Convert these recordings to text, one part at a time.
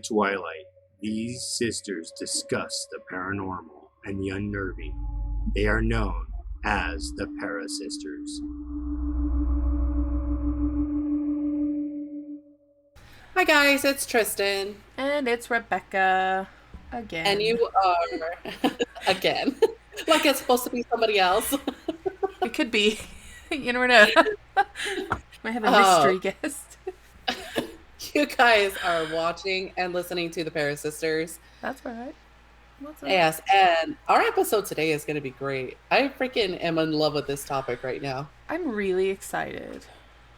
twilight, these sisters discuss the paranormal and the unnerving. They are known as the ParaSisters. Hi guys, it's Tristan. And it's Rebecca again. And you are again. Like it's supposed to be somebody else. It could be. You never know. Might have a mystery guest. You guys are watching and listening to the ParaSisters. That's right. What's up? Yes, and our episode today is going to be great. I freaking am in love with this topic right now. I'm really excited.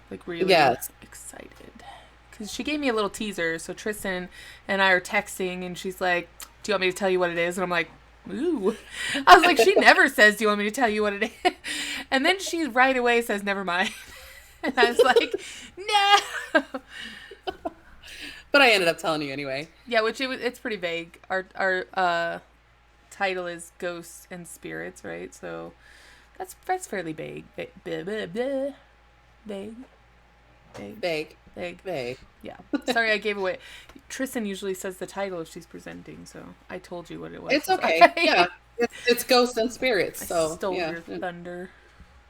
Like really excited. Because she gave me a little teaser. So Tristan and I are texting and she's like, do you want me to tell you what it is? And I'm like, ooh. I was like, she never says, do you want me to tell you what it is? And then she right away says, never mind. And I was like, no. But I ended up telling you anyway. Yeah, it's pretty vague. Our title is Ghosts and Spirits, right? So that's fairly vague. Vague. Yeah. Sorry, I gave away. Tristan usually says the title if she's presenting, so I told you what it was. It's okay. Yeah. It's Ghosts and Spirits. So I stole your thunder.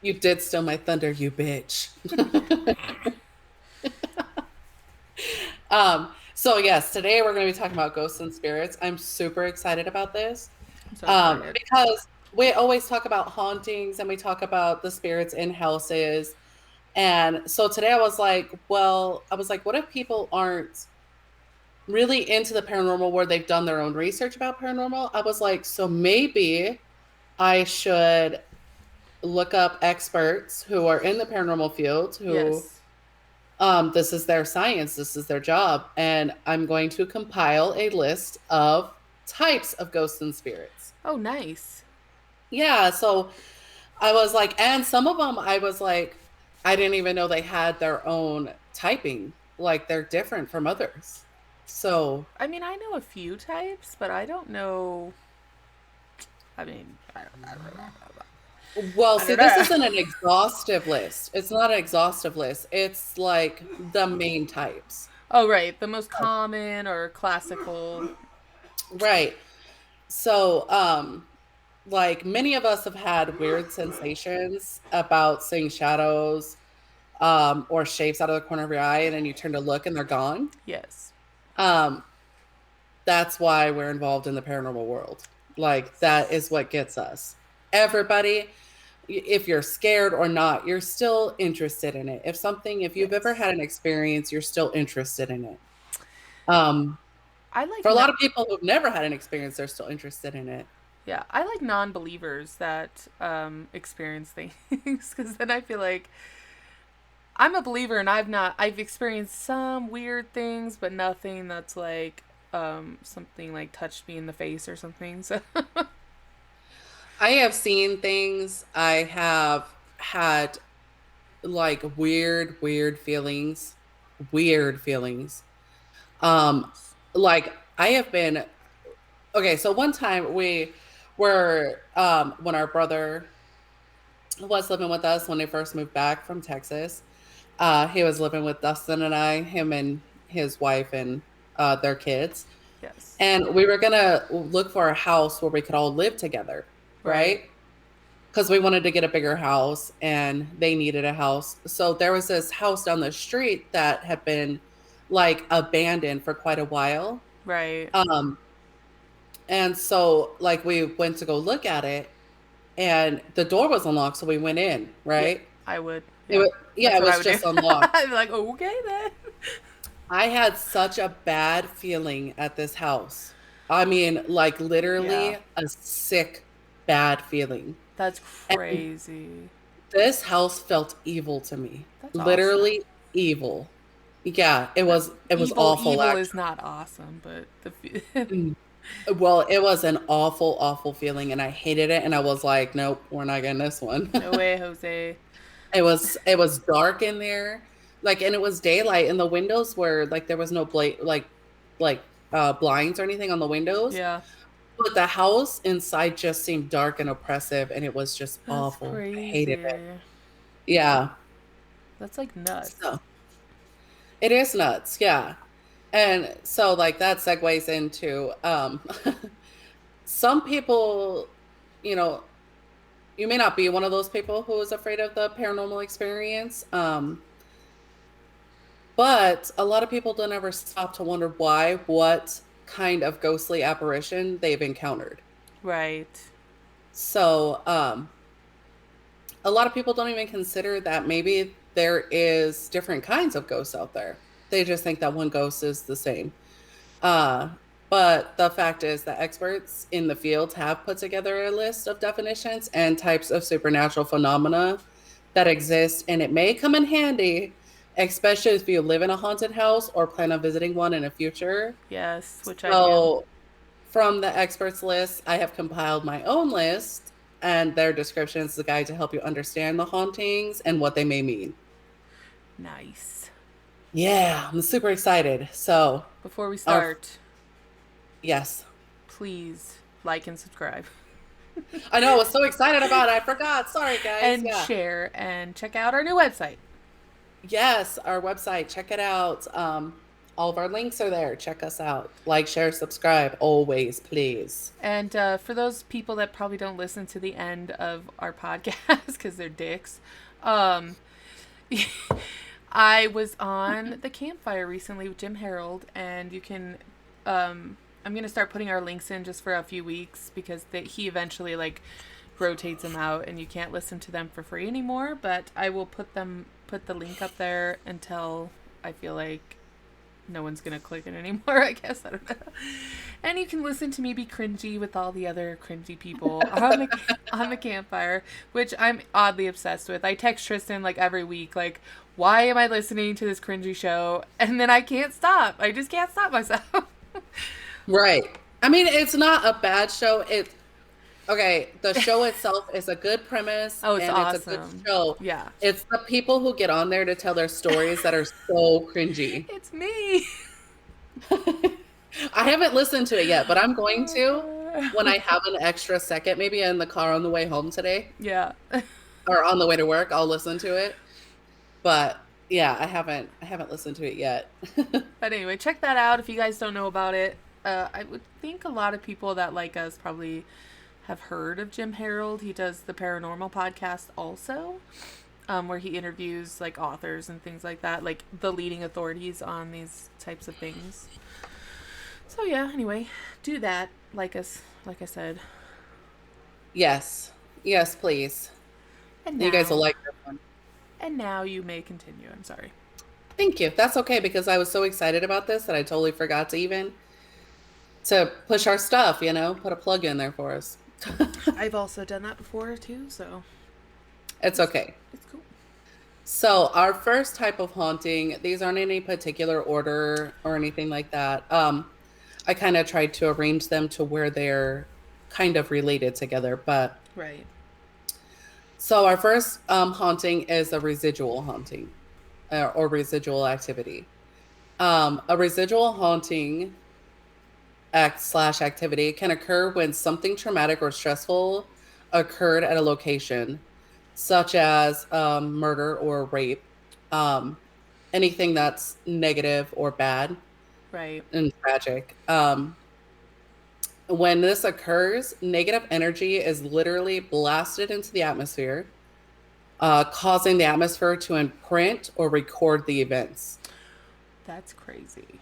You did steal my thunder, you bitch. So yes, today we're going to be talking about ghosts and spirits. I'm super excited about this. Because we always talk about hauntings and we talk about the spirits in houses. And so today I was like, what if people aren't really into the paranormal where they've done their own research about paranormal? I was like, so maybe I should look up experts who are in the paranormal field who this is their science, this is their job, and I'm going to compile a list of types of ghosts and spirits. Oh, nice. Yeah, so I was like, and some of them I was like, I didn't even know they had their own typing. Like, they're different from others. So I mean, I know a few types, but I don't know. I mean, I don't know. Well, see, this isn't an exhaustive list. It's not an exhaustive list. It's like the main types. Oh, right. The most common or classical. Right. So, like many of us have had weird sensations about seeing shadows or shapes out of the corner of your eye, and then you turn to look and they're gone. Yes. That's why we're involved in the paranormal world. Like, that is what gets us. Everybody, if you're scared or not, you're still interested in it. If you've ever had an experience, you're still interested in it. For a lot of people who've never had an experience, they're still interested in it. Yeah, I like non-believers that experience things, because then I feel like I'm a believer and I've experienced some weird things, but nothing that's like something like touched me in the face or something. So I have seen things. I have had like weird feelings. Like I have been, okay. So one time we were, when our brother was living with us, when they first moved back from Texas, he was living with Dustin and I, him and his wife and their kids. Yes. And we were going to look for a house where we could all live together. Right? Because we wanted to get a bigger house and they needed a house. So there was this house down the street that had been like abandoned for quite a while. Right. And so like we went to go look at it and the door was unlocked. So we went in, right? Yeah, I would. Yeah. It was just unlocked. I'd be like, oh, okay then. I had such a bad feeling at this house. I mean, like literally a sick, bad feeling. That's crazy. And this house felt evil to me. That's literally awesome. Evil. Yeah, it was awful. Evil is not awesome, but well, it was an awful feeling and I hated it and I was like, nope, we're not getting this one. No way, Jose. It was dark in there. Like, and it was daylight and the windows were like there was no blinds or anything on the windows. Yeah. But the house inside just seemed dark and oppressive, and it was just awful. Crazy. I hated it. Yeah. That's like nuts. So, it is nuts, yeah. And so like that segues into some people, you know, you may not be one of those people who is afraid of the paranormal experience. But a lot of people don't ever stop to wonder what kind of ghostly apparition they've encountered. Right. So, a lot of people don't even consider that maybe there is different kinds of ghosts out there. They just think that one ghost is the same. Uh, but the fact is that experts in the field have put together a list of definitions and types of supernatural phenomena that exist, and it may come in handy, especially if you live in a haunted house or plan on visiting one in the future. Yes, which I do. So, from the experts list, I have compiled my own list, and their descriptions is a guide to help you understand the hauntings and what they may mean. Nice. Yeah, I'm super excited. So, before we start, yes, please like and subscribe. I know, I was so excited about it. I forgot. Sorry, guys. And share and check out our new website. Yes, our website. Check it out. All of our links are there. Check us out. Like, share, subscribe. Always, please. And for those people that probably don't listen to the end of our podcast because they're dicks, I was on the campfire recently with Jim Harold, and you can, I'm going to start putting our links in just for a few weeks because he eventually like rotates them out and you can't listen to them for free anymore, but I will put the link up there until I feel like no one's going to click it anymore, I guess. I don't know. And you can listen to me be cringy with all the other cringy people on the campfire, which I'm oddly obsessed with. I text Tristan like every week, like, why am I listening to this cringy show? And then I can't stop. I just can't stop myself. Right. I mean, it's not a bad show. Okay, the show itself is a good premise. Oh, it's awesome. It's a good show. Yeah. It's the people who get on there to tell their stories that are so cringy. It's me. I haven't listened to it yet, but I'm going to when I have an extra second, maybe in the car on the way home today. Yeah. Or on the way to work, I'll listen to it. But yeah, I haven't listened to it yet. But anyway, check that out if you guys don't know about it. I would think a lot of people that like us probably have heard of Jim Harold. He does the paranormal podcast also, where he interviews like authors and things like that, like the leading authorities on these types of things. So yeah, anyway, do that. Like us, like I said. Yes, please. And now, you guys will like this one. And now you may continue. I'm sorry. Thank you. That's okay, because I was so excited about this that I totally forgot to push our stuff, put a plug in there for us. I've also done that before too, so it's okay. It's cool. So our first type of haunting, these aren't in any particular order or anything like that. I kind of tried to arrange them to where they're kind of related together, but right. So our first haunting is a residual haunting or residual activity. A residual haunting activity can occur when something traumatic or stressful occurred at a location, such as murder or rape, anything that's negative or bad, right, and tragic. When this occurs, negative energy is literally blasted into the atmosphere, causing the atmosphere to imprint or record the events. That's crazy.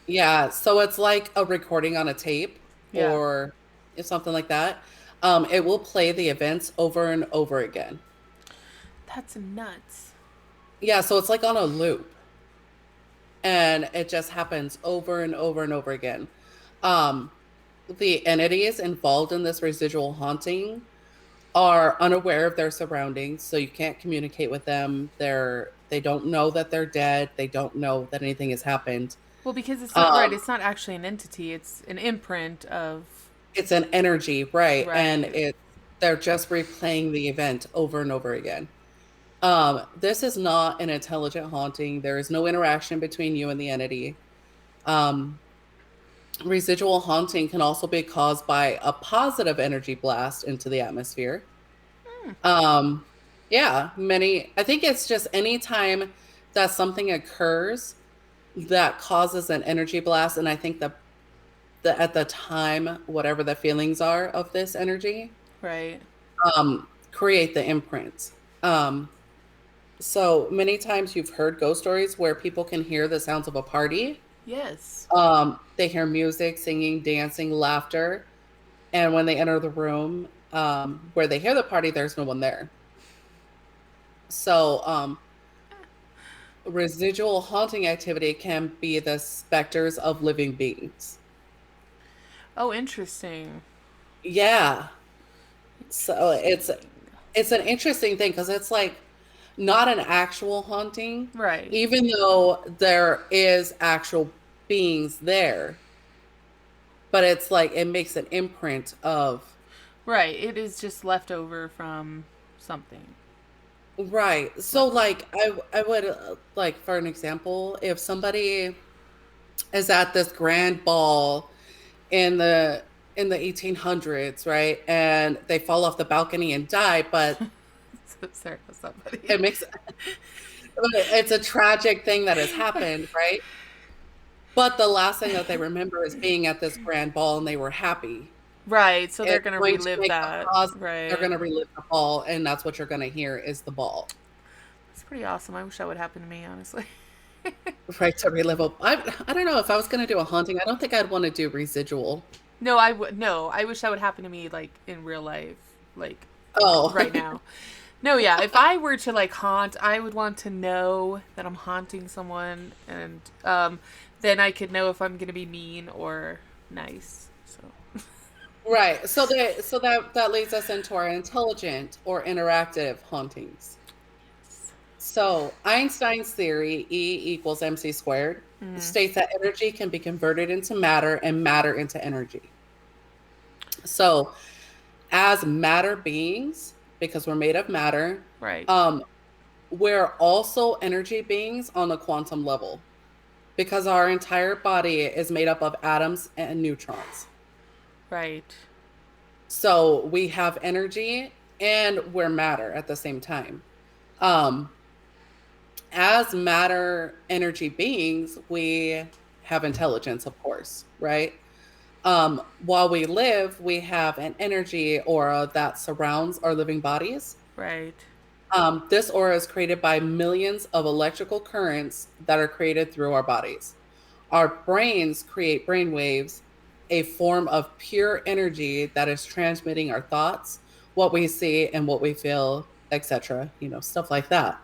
Yeah, so it's like a recording on a tape or something like that. It will play the events over and over again. That's nuts. Yeah, so it's like on a loop. And it just happens over and over and over again. The entities involved in this residual haunting are unaware of their surroundings, so you can't communicate with them. They don't know that they're dead. They don't know that anything has happened. Well, because it's not right. It's not actually an entity. It's an imprint of. It's an energy, right? And they're just replaying the event over and over again. This is not an intelligent haunting. There is no interaction between you and the entity. Residual haunting can also be caused by a positive energy blast into the atmosphere. I think it's just any time that something occurs that causes an energy blast. And I think that at the time, whatever the feelings are of this energy, Right. create the imprint. So many times you've heard ghost stories where people can hear the sounds of a party. Yes. They hear music, singing, dancing, laughter. And when they enter the room where they hear the party, there's no one there. So residual haunting activity can be the specters of living beings. Oh, interesting. Yeah. So it's an interesting thing because it's like not an actual haunting, Right. even though there is actual beings there. But it's like it makes an imprint of Right. It is just left over from something. right. So like I would like for an example, if somebody is at this grand ball in the 1800s, right? And they fall off the balcony and die, but So sorry for somebody. it makes it's a tragic thing that has happened, right? But the last thing that they remember is being at this grand ball and they were happy. Right. So they're It's gonna going to relive make that. they're Right. going to relive the ball, and that's what you're going to hear is the ball. It's pretty awesome. I wish that would happen to me, honestly. Right, to relive I don't know if I was going to do a haunting. I don't think I'd want to do residual. No, I would. No, I wish that would happen to me, like in real life, like Oh, right now. No, yeah. If I were to like haunt, I would want to know that I'm haunting someone, and then I could know if I'm gonna be mean or nice. So. right. So that leads us into our intelligent or interactive hauntings. So Einstein's theory, E equals mc squared, states that energy can be converted into matter and matter into energy. So as matter beings, because we're made of matter, Right. we're also energy beings on the quantum level because our entire body is made up of atoms and neutrons. Right. So we have energy and we're matter at the same time. As matter energy beings, we have intelligence, of course, right? While we live, we have an energy aura that surrounds our living bodies. Right. This aura is created by millions of electrical currents that are created through our bodies. Our brains create brain waves, a form of pure energy that is transmitting our thoughts, what we see and what we feel, etc. Stuff like that.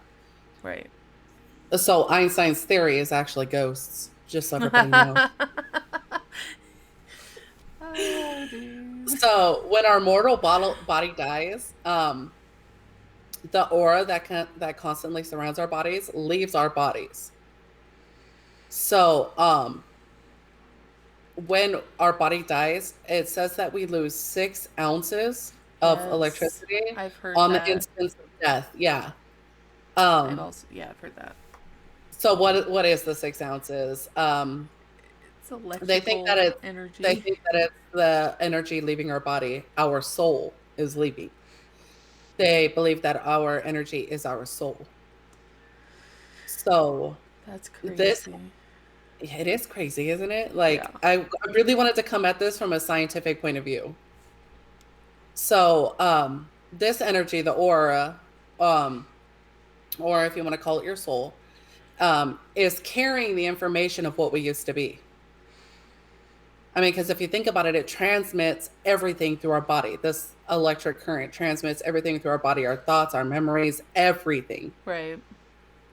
Right. So Einstein's theory is actually ghosts, just so everybody knows. Oh, dude. So when our mortal body dies, the aura that constantly surrounds our bodies leaves our bodies. So when our body dies, it says that we lose 6 ounces of electricity I've heard on that. the instance of death. Yeah. I've heard that. So what is the 6 ounces? It's electrical They think that it's energy. They think that it's the energy leaving our body. Our soul is leaving. They believe that our energy is our soul. So That's crazy. it is crazy, isn't it? Like Yeah. I really wanted to come at this from a scientific point of view. So this energy, the aura, or if you want to call it your soul, is carrying the information of what we used to be. I mean, because if you think about it, it transmits everything through our body. This electric current transmits everything through our body, our thoughts, our memories, everything Right.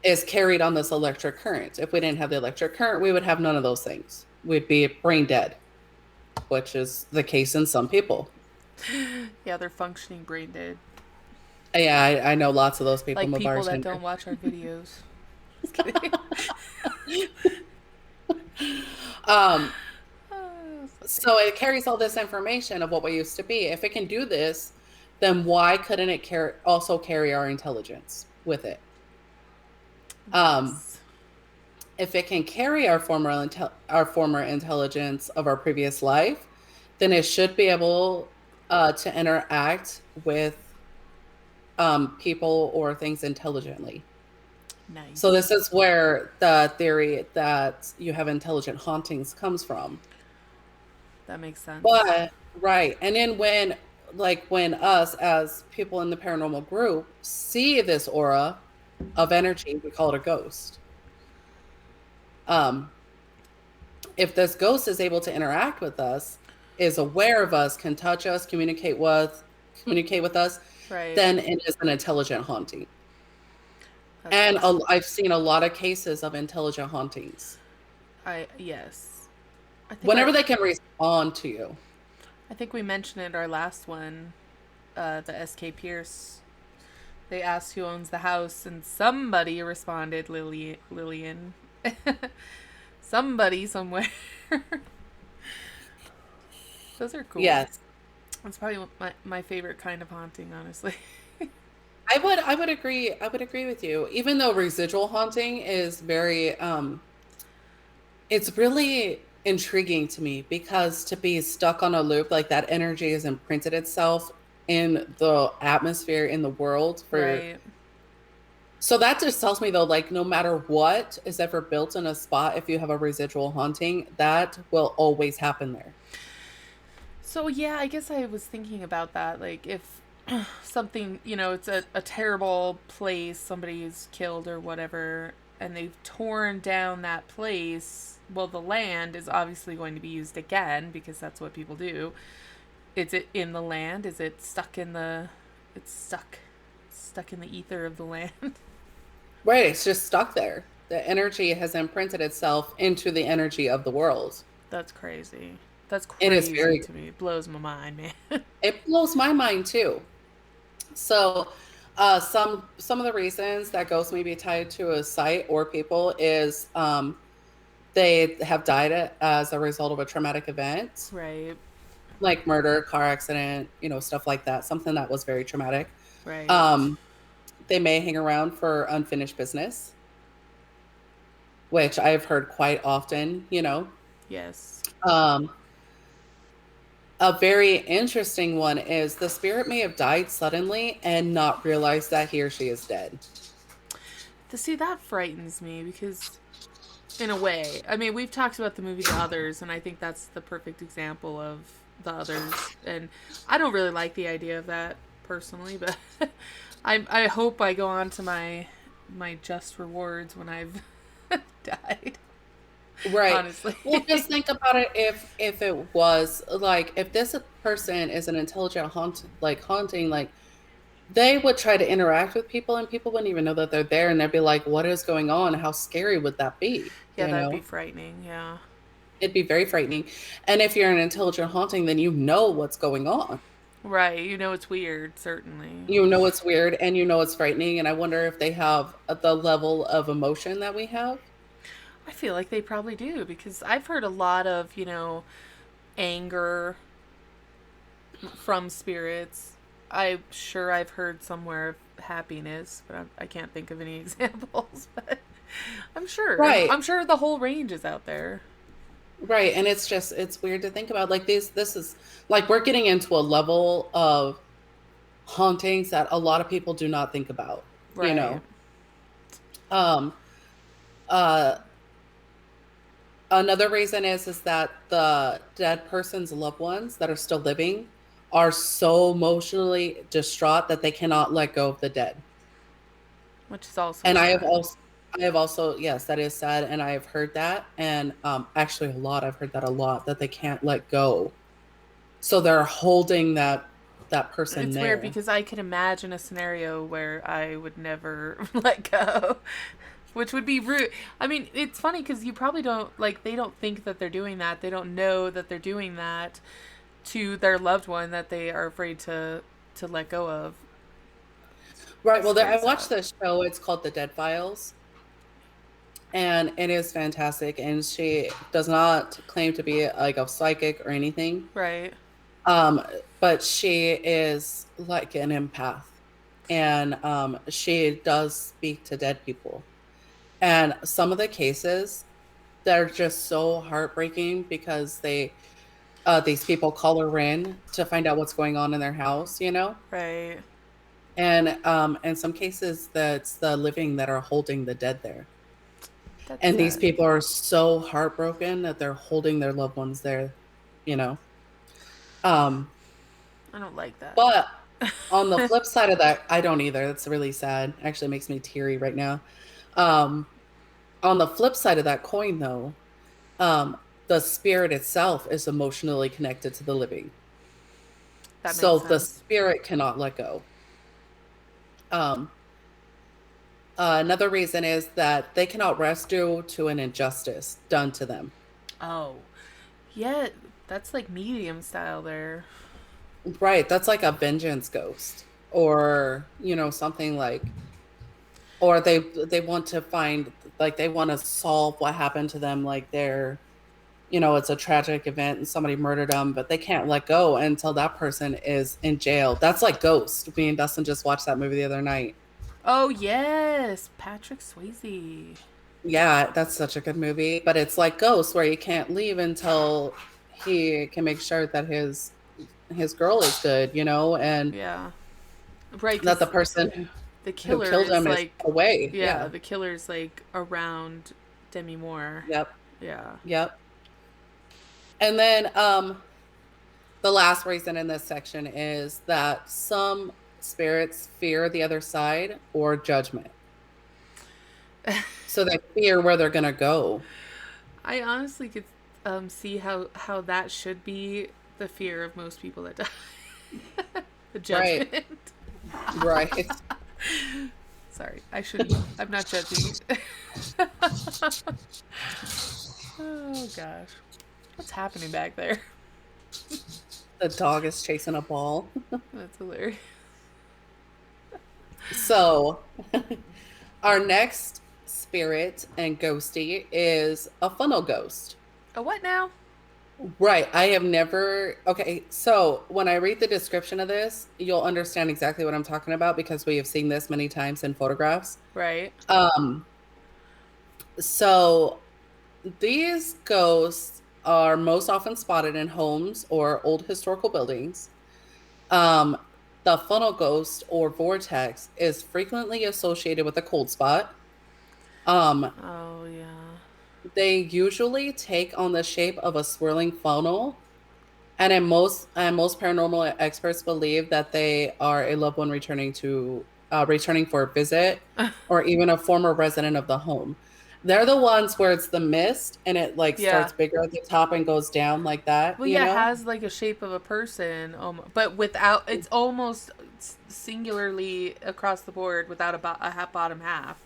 is carried on this electric current. If we didn't have the electric current, we would have none of those things. We'd be brain dead, which is the case in some people. Yeah, they're functioning brain dead. Yeah, I know lots of those people. Like I'm a people that bartender. don't watch our videos. Just kidding. So it carries all this information of what we used to be. If it can do this, then why couldn't it also carry our intelligence with it? Yes. If it can carry our former intelligence of our previous life, then it should be able to interact with people or things intelligently. Nice. So this is where the theory that you have intelligent hauntings comes from. That makes sense. But right. And then when us as people in the paranormal group see this aura of energy, we call it a ghost. If this ghost is able to interact with us, is aware of us, can touch us, communicate with us, right. then it is an intelligent haunting. That's and awesome. I've seen a lot of cases of intelligent hauntings. Yes. Whenever they can respond to you. I think we mentioned it our last one, the S.K. Pierce. They asked who owns the house, and somebody responded, Lillian. Somebody somewhere. Those are cool. Yes. That's probably my favorite kind of haunting, honestly. I would agree with you. Even though residual haunting is very it's really intriguing to me, because to be stuck on a loop, like that energy has imprinted itself in the atmosphere, in the world for right. So that just tells me, though, like, no matter what is ever built in a spot, if you have a residual haunting, that will always happen there. So yeah, I guess I was thinking about that. Like, if something, it's a terrible place, somebody's killed or whatever, and they've torn down that place, well, the land is obviously going to be used again, because that's what people do. Is it in the land? Is it stuck in the... It's stuck in the ether of the land? Right, it's just stuck there. The energy has imprinted itself into the energy of the world. That's crazy. That's crazy it is very, to me. It blows my mind, man. It blows my mind, too. So, some of the reasons that ghosts may be tied to a site or people is they have died as a result of a traumatic event. Right. Like murder, car accident, stuff like that. Something that was very traumatic. Right. They may hang around for unfinished business, which I've heard quite often, Yes. A very interesting one is the spirit may have died suddenly and not realize that he or she is dead. To see, that frightens me, because in a way, I mean, we've talked about the movie The Others, and I think that's the perfect example of The Others, and I don't really like the idea of that personally, but I hope I go on to my just rewards when I've died. Right. Honestly. Well, just think about it. If it was like, if this person is an intelligent haunting, like, they would try to interact with people, and people wouldn't even know that they're there, and they'd be like, what is going on? How scary would that be? Yeah, that'd be frightening. Yeah. It'd be very frightening. And if you're an intelligent haunting, then you know what's going on. Right. It's weird, certainly. It's weird, and it's frightening, and I wonder if they have the level of emotion that we have. I feel like they probably do, because I've heard a lot of, anger from spirits. I'm sure I've heard somewhere of happiness, but I can't think of any examples. But I'm sure. Right. I'm sure the whole range is out there. Right. And it's weird to think about. Like, this is like, we're getting into a level of hauntings that a lot of people do not think about. Right. Another reason is that the dead person's loved ones that are still living are so emotionally distraught that they cannot let go of the dead. Which is also and sad. I have also, yes, that is sad, and I have heard that, and actually I've heard that a lot, that they can't let go, so they're holding that person. It's weird, because I could imagine a scenario where I would never let go. Which would be rude. I mean, it's funny, because you probably don't, they don't think that they're doing that. They don't know that they're doing that to their loved one that they are afraid to let go of. Right. Well, I watched this show. It's called The Dead Files. And it is fantastic. And she does not claim to be like a psychic or anything. Right. But she is like an empath. And she does speak to dead people. And some of the cases, they're just so heartbreaking, because these people call her in to find out what's going on in their house, Right. And in some cases, that's the living that are holding the dead there. That's And these sad. people are so heartbroken that they're holding their loved ones there, you know. Um, I don't like that. but on the flip side of that, I don't either. That's really sad. Actually makes me teary right now. Um, on the flip side of that coin, though, the spirit itself is emotionally connected to the living. That So makes the sense. spirit cannot let go. Um, Another reason is that they cannot rest due to an injustice done to them. Oh. Yeah, that's like medium style there. Right. That's like a vengeance ghost or, something like, or they want to find, like, they want to solve what happened to them. Like it's a tragic event and somebody murdered them, but they can't let go until that person is in jail. That's like Ghost. Me and Dustin just watched that movie the other night. Oh, yes. Patrick Swayze. Yeah, that's such a good movie. But it's like Ghost, where you can't leave until he can make sure that his girl is good, and Yeah. Right, that the 'cause person the who killer killed is him is like, away. yeah, Yeah. the killer's like around Demi Moore. Yep. Yeah. Yep. And then the last reason in this section is that some spirits fear the other side or judgment. So they fear where they're going to go. I honestly could see how that should be the fear of most people that die. The judgment. Right. Right. Sorry, I shouldn't. I'm not judging. Oh gosh, what's happening back there? The dog is chasing a ball. That's hilarious. So our next spirit and ghosty is a funnel ghost. A what now? Right. I have never. Okay. So when I read the description of this, you'll understand exactly what I'm talking about because we have seen this many times in photographs. Right. So these ghosts are most often spotted in homes or old historical buildings. Um, the funnel ghost or vortex is frequently associated with a cold spot. Oh yeah. They usually take on the shape of a swirling funnel, and most paranormal experts believe that they are a loved one returning for a visit, or even a former resident of the home. They're the ones where it's the mist and it like Yeah. starts bigger at the top and goes down like that. Well, yeah, it has like a shape of a person, but without. It's almost singularly across the board without a bottom half.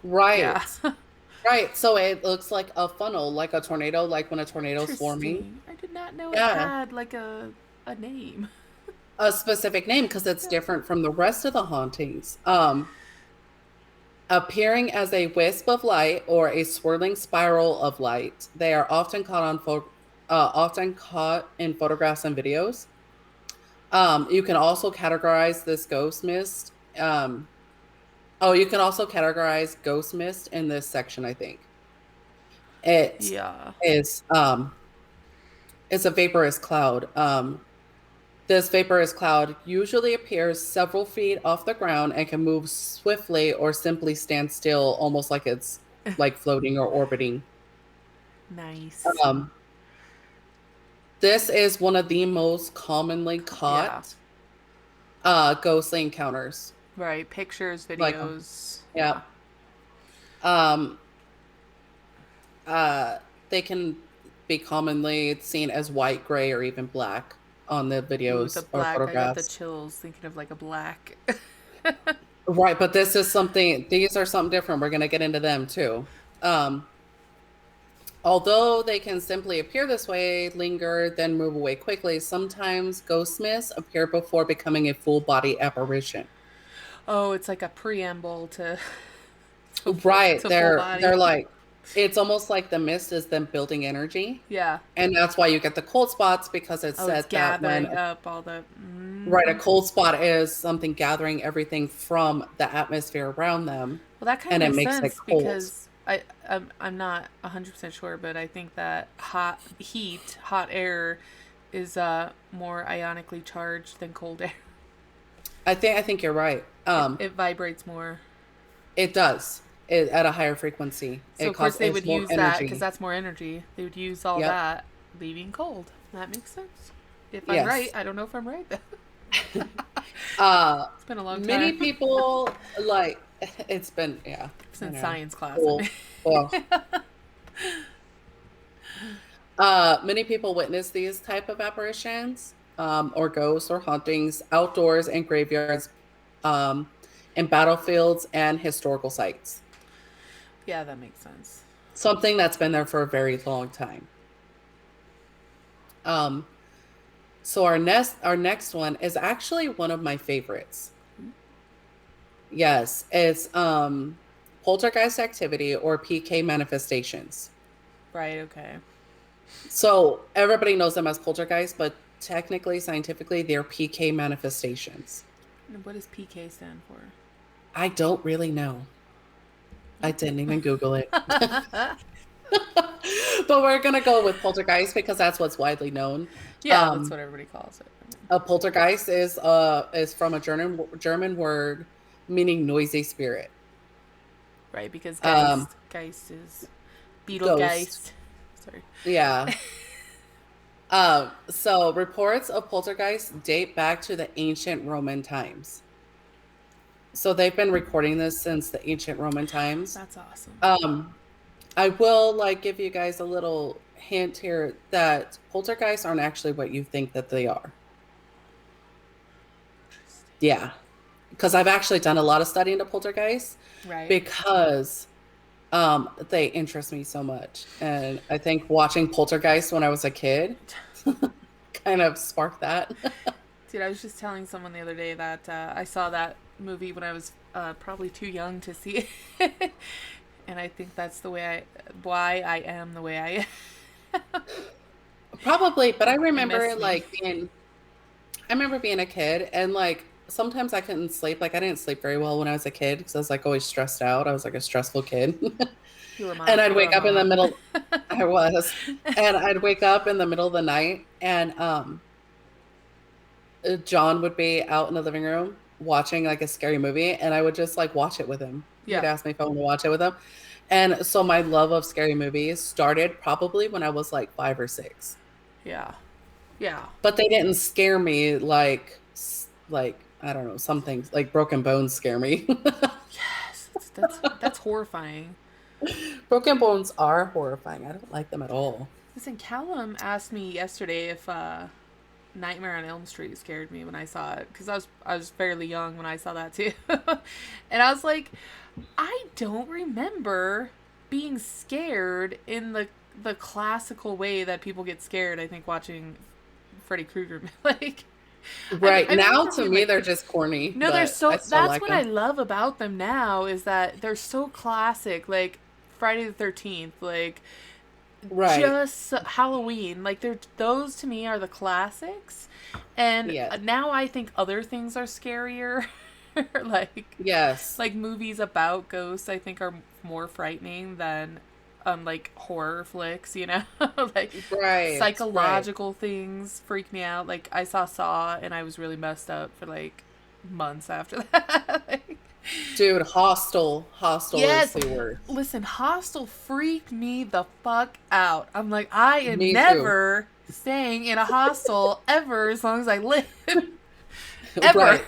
Right. Yeah. Right. So it looks like a funnel, like a tornado, like when a tornado's forming. I did not know Yeah. it had like a name. A specific name because it's different from the rest of the hauntings. Appearing as a wisp of light or a swirling spiral of light, they are often caught in photographs and videos. You can also categorize this ghost mist. You can also categorize ghost mist in this section, I think. It is it's a vaporous cloud. This vaporous cloud usually appears several feet off the ground and can move swiftly or simply stand still, almost like it's like floating or orbiting. Nice. This is one of the most commonly caught ghostly encounters. Right. Pictures, videos. They can be commonly seen as white, gray, or even black on the videos or photographs. I got the chills thinking of like a black. Right, but these are something different. We're going to get into them too. Although they can simply appear this way, linger, then move away quickly, sometimes ghost mists appear before becoming a full body apparition. Oh, it's like a preamble to right. They're like, it's almost like the mist is them building energy. Yeah. And that's why you get the cold spots, because it's said that when up all the right, a cold spot is something gathering everything from the atmosphere around them. Well, that kind of makes sense because I'm not 100% sure, but I think that hot air is more ionically charged than cold air. I think you're right. It vibrates more. It does. At a higher frequency. So of course they would use that because energy. that's more energy. They would use all Yep. that, leaving cold. That makes sense. If I'm Yes. right, I don't know if I'm right though. It's been a long time. Many people like it's been Since science class. Cool. Many people witness these type of apparitions, or ghosts or hauntings outdoors and graveyards, in battlefields and historical sites. Yeah, that makes sense. Something that's been there for a very long time. So our next one is actually one of my favorites. Yes, it's poltergeist activity or PK manifestations. Right, okay. So everybody knows them as poltergeist, but technically, scientifically, they're PK manifestations. And what does PK stand for? I don't really know. I didn't even Google it. But we're going to go with poltergeist because that's what's widely known. Yeah, that's what everybody calls it. A poltergeist is from a German word meaning noisy spirit. Right, because geist is Beetlegeist. Sorry. Yeah. So reports of poltergeists date back to the ancient Roman times. So they've been recording this since the ancient Roman times. That's awesome. I will give you guys a little hint here that poltergeists aren't actually what you think that they are. Yeah. Because I've actually done a lot of study into poltergeists. Right. Because they interest me so much. And I think watching Poltergeist when I was a kid kind of sparked that. Dude, I was just telling someone the other day that I saw that movie when I was probably too young to see it. And I think that's why I am the way I am. Probably, but I remember being a kid and sometimes I couldn't sleep. I didn't sleep very well when I was a kid because I was always stressed out. I was a stressful kid. And I'd wake up in the middle. I was. And I'd wake up in the middle of the night and John would be out in the living room watching a scary movie and I would just watch it with him. Yeah. He'd ask me if I wanted to watch it with him. And so my love of scary movies started probably when I was 5 or 6. Yeah. Yeah. But they didn't scare me like I don't know, some things like Broken Bones scare me. Yes, that's horrifying. Broken Bones are horrifying. I don't like them at all. Listen, Callum asked me yesterday if Nightmare on Elm Street scared me when I saw it because I was fairly young when I saw that too, and I was like, I don't remember being scared in the classical way that people get scared. I think watching Freddy Krueger Right. Now to me they're just corny. No, they're so that's what I love about them now is that they're so classic, like Friday the 13th, right. Just Halloween. Those to me are the classics. And now I think other things are scarier. Yes. Movies about ghosts I think are more frightening than horror flicks, right, psychological things freak me out. I saw and I was really messed up for months after that. Dude, Hostel is the worst. Listen, Hostel freaked me the fuck out. I'm I am never staying in a hostel ever as long as I live. Ever. Right.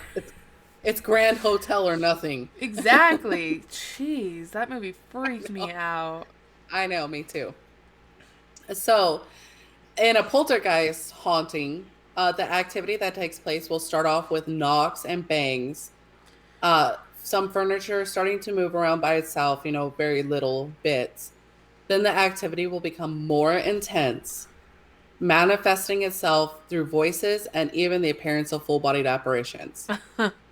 It's Grand Hotel or nothing. Exactly. Jeez, that movie freaked me out. I know, me too. So, in a poltergeist haunting, the activity that takes place will start off with knocks and bangs. Some furniture starting to move around by itself, very little bits. Then the activity will become more intense, manifesting itself through voices and even the appearance of full-bodied apparitions.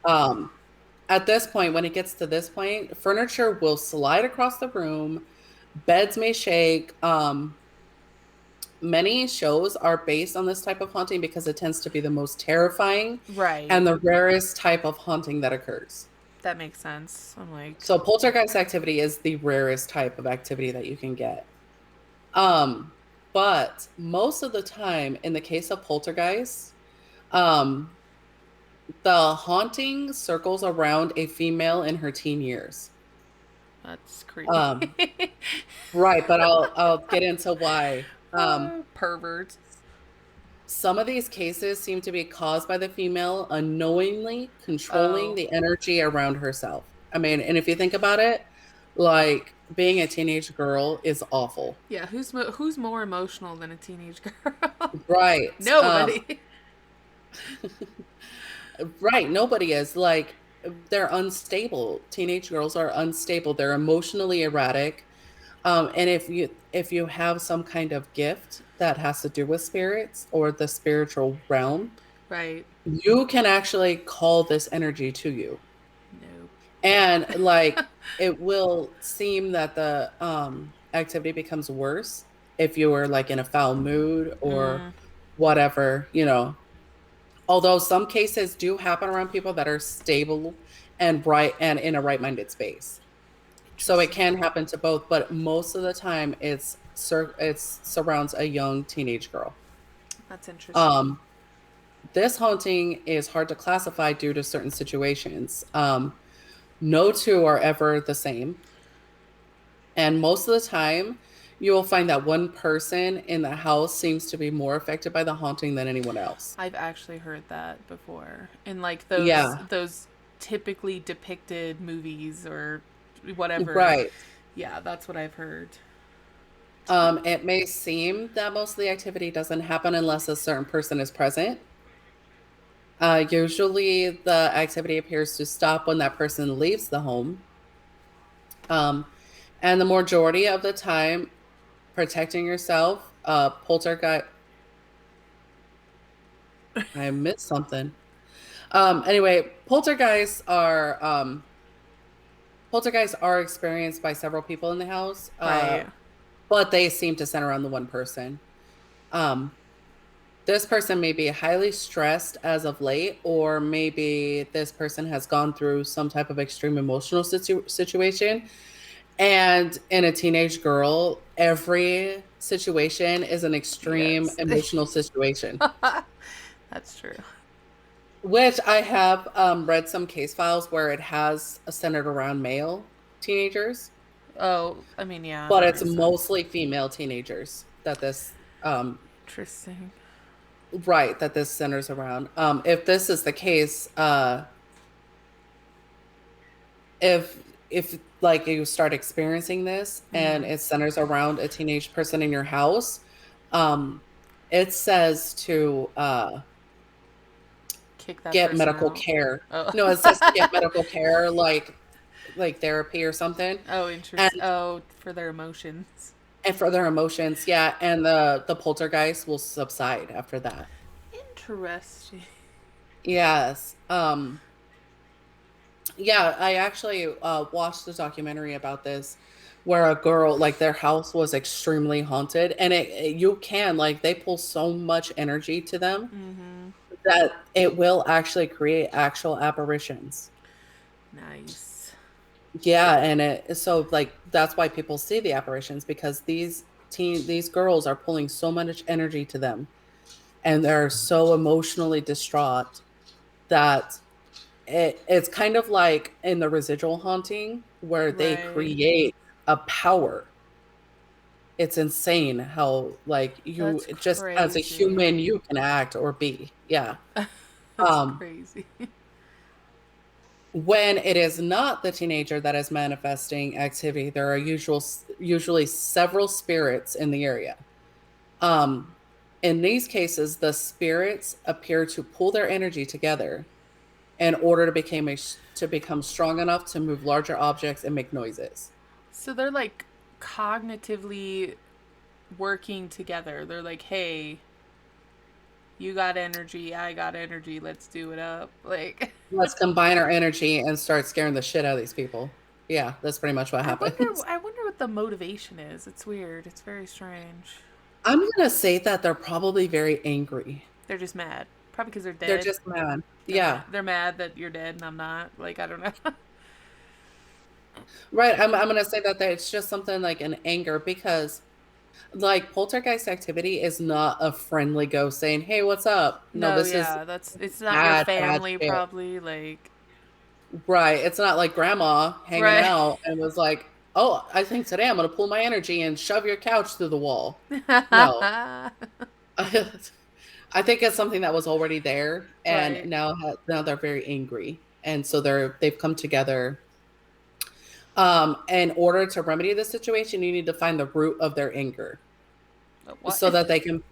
At this point, when it gets to this point, furniture will slide across the room. Beds may shake. Many shows are based on this type of haunting because it tends to be the most terrifying and the rarest type of haunting that occurs. That makes sense. So poltergeist activity is the rarest type of activity that you can get. But most of the time, in the case of poltergeist, The haunting circles around a female in her teen years. That's creepy. Right, but I'll get into why. Perverts. Some of these cases seem to be caused by the female unknowingly controlling the energy around herself. I mean, and if you think about it, like being a teenage girl is awful. Yeah, who's more emotional than a teenage girl? Right. Nobody. Right, nobody is. Like, they're unstable. Teenage girls are unstable. They're emotionally erratic. And if you have some kind of gift that has to do with spirits or the spiritual realm, right, you can actually call this energy to you. No. And like it will seem that the activity becomes worse if you were like in a foul mood or whatever, you know. Although some cases do happen around people that are stable and bright and in a right-minded space. So it can happen to both, but most of the time it surrounds a young teenage girl. That's interesting. This haunting is hard to classify due to certain situations. No two are ever the same. And most of the time, you will find that one person in the house seems to be more affected by the haunting than anyone else. I've actually heard that before. In like those typically depicted movies or whatever. Right. Yeah, that's what I've heard. It may seem that most of the activity doesn't happen unless a certain person is present. Usually the activity appears to stop when that person leaves the home. And the majority of the time, protecting yourself, poltergeist. I missed something. Anyway, poltergeists are experienced by several people in the house, Right. but they seem to center on the one person. This person may be highly stressed as of late, or maybe this person has gone through some type of extreme emotional situation. And in a teenage girl, every situation is an extreme emotional situation. That's true. Which I have read some case files where it has centered around male teenagers. Oh, I mean, yeah. But it's mostly female teenagers that this interesting. Right, that this centers around. If this is the case, if like you start experiencing this and it centers around a teenage person in your house, it says to get medical care. Oh. No, it says to get medical care, like therapy or something. Oh, interesting. For their emotions. And for their emotions, yeah. And the poltergeist will subside after that. Interesting. Yes. Yeah, I actually watched a documentary about this where a girl, like their house was extremely haunted, and you can, like, they pull so much energy to them that it will actually create actual apparitions. Nice. Yeah, and so like that's why people see the apparitions, because these girls are pulling so much energy to them, and they're so emotionally distraught that it's kind of like in the residual haunting where they create a power. It's insane how like you just as a human you can act or be. Yeah. That's crazy. When it is not the teenager that is manifesting activity, there are usually several spirits in the area. In these cases, the spirits appear to pull their energy together in order to become strong enough to move larger objects and make noises. So they're like cognitively working together. They're like, hey, you got energy, I got energy, let's do it up. Like, let's combine our energy and start scaring the shit out of these people. Yeah, that's pretty much what happens. I wonder what the motivation is. It's weird. It's very strange. I'm going to say that they're probably very angry. They're just mad. Probably because they're dead. They're just mad. Yeah. They're mad that you're dead and I'm not. Like, I don't know. Right. I'm going to say that it's just something like an anger, because Like poltergeist activity is not a friendly ghost saying, "Hey, what's up?" No, No, this is yeah, it's not your bad family shit. probably, like Right. It's not like grandma hanging right. out and was like, "Oh, I think today I'm going to pull my energy and shove your couch through the wall." No. I think it's something that was already there, and Right. now they're very angry, and so they've come together. In order to remedy the situation, you need to find the root of their anger, What? so that they can,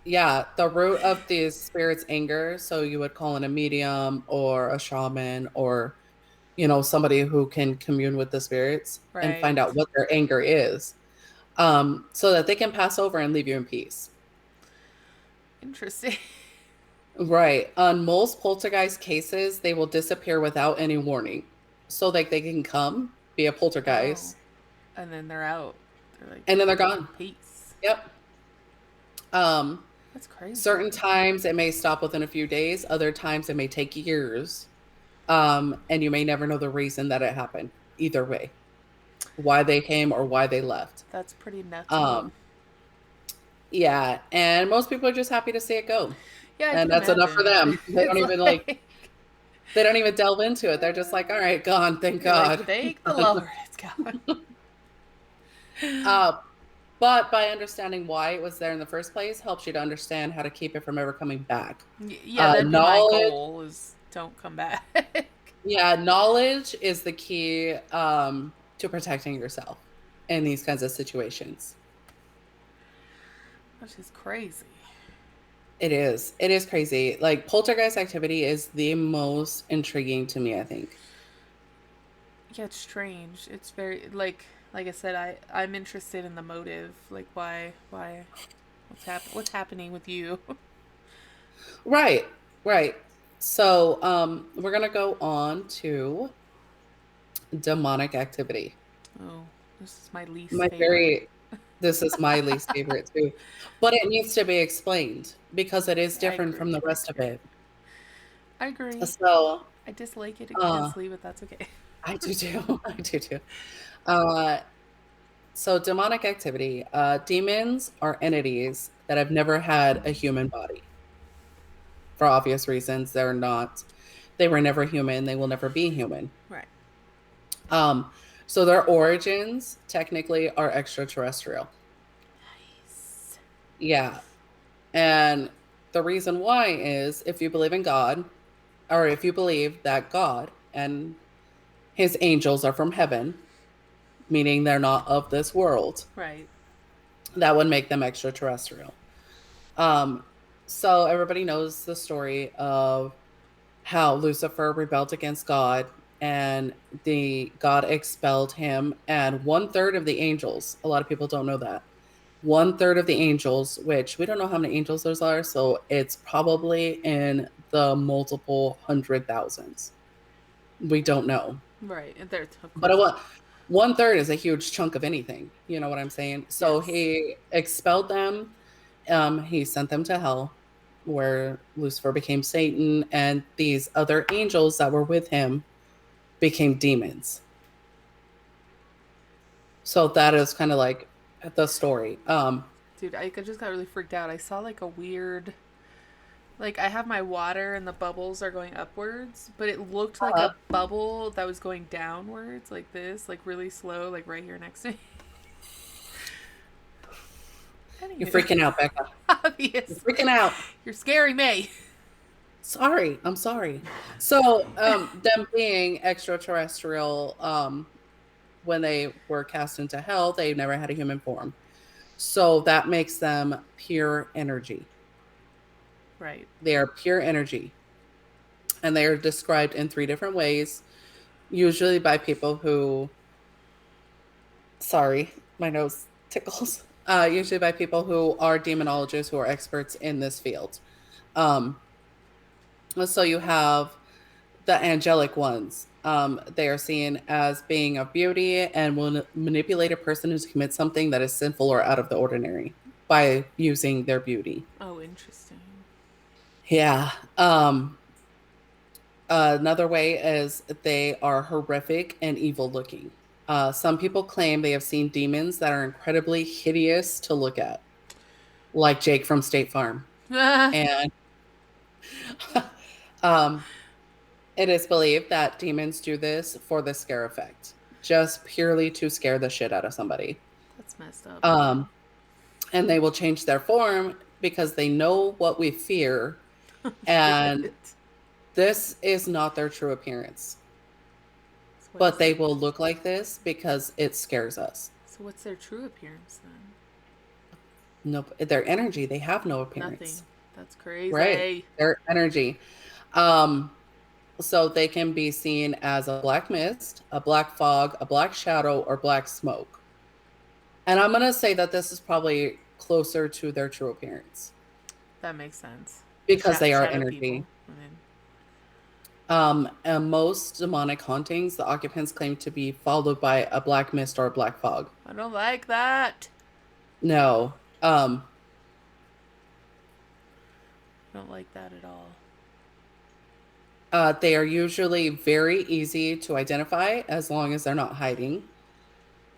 yeah, the root of the spirit's anger. So you would call in a medium or a shaman or somebody who can commune with the spirits and Right. find out what their anger is, so that they can pass over and leave you in peace. Interesting. Right. On most poltergeist cases, they will disappear without any warning. So like they can come, be a Oh. poltergeist, And then they're out. They're like, and then they're gone. peace. Yep. Um, That's crazy. Certain times it may stop within a few days, other times it may take years. And you may never know the reason that it happened. Either way. Why they came or why they left. That's pretty nutty. Um, yeah, and most people are just happy to see it go. Yeah, I And can that's enough for imagine. them. It's like They don't even delve into it. They're just like, all right, gone, thank you're like, God. thank the Lord, it's gone. uh, but by understanding why it was there in the first place helps you to understand how to keep it from ever coming back. Yeah, that'd be my Knowledge, goal is don't come back. yeah, knowledge is the key to protecting yourself in these kinds of situations. Which is crazy. It is. It is crazy. Like poltergeist activity is the most intriguing to me, I think. Yeah, it's strange. It's very like I said, I'm interested in the motive. Like why what's happening with you? Right. Right. So, we're gonna go on to demonic activity. Oh, this is my least My favorite. very This is my least favorite too. But it needs to be explained because it is I different from agree. the rest of it. I agree. So, I dislike it uh, intensely, but that's okay. I do too. I do too. Uh, so demonic activity. Demons are entities that have never had a human body. For obvious reasons, they were never human, they will never be human. Right. Um, so their origins technically are extraterrestrial. Nice. Yeah. And the reason why is if you believe in God, or if you believe that God and his angels are from heaven, meaning they're not of this world, Right. that would make them extraterrestrial. Um, so everybody knows the story of how Lucifer rebelled against God and the God expelled him, and 1/3 of the angels, a lot of people don't know that. 1/3 of the angels, which we don't know how many angels there are, so it's probably in the multiple hundred thousands. We don't know. Right. And there, of But course. 1/3 is a huge chunk of anything. You know what I'm saying? So Yes. he expelled them. He sent them to hell, where Lucifer became Satan, and these other angels that were with him became demons. So that is kind of like the story. Dude, I just got really freaked out. I saw like a weird like I have my water and the bubbles are going upwards, but it looked like uh, a bubble that was going downwards like this, like really slow, like right here next to me. you're Anywho, freaking out, Becca. You're obviously. freaking out. You're scaring me. Sorry, I'm sorry. So, them being extraterrestrial, when they were cast into hell, they never had a human form. So that makes them pure energy. Right. They are pure energy. And they are described in 3 different ways, usually by people who, sorry, my nose tickles. Usually by people who are demonologists who are experts in this field. Um, so you have the angelic ones. They are seen as being of beauty and will manipulate a person who commits something that is sinful or out of the ordinary by using their beauty. Oh, interesting. Yeah. Another way is they are horrific and evil looking. Some people claim they have seen demons that are incredibly hideous to look at, like Jake from State Farm. And it is believed that demons do this for the scare effect, just purely to scare the shit out of somebody. That's messed up. And they will change their form because they know what we fear. And this is not their true appearance. So but they will look like this because it scares us. So what's their true appearance then? No, their energy. They have no appearance. Nothing. That's crazy. Right. Their energy. So they can be seen as a black mist, a black fog, a black shadow, or black smoke. And I'm going to say that this is probably closer to their true appearance. That makes sense. Because they are energy. And most demonic hauntings, the occupants claim to be followed by a black mist or a black fog. I don't like that. No. I don't like that at all. They are usually very easy to identify as long as they're not hiding.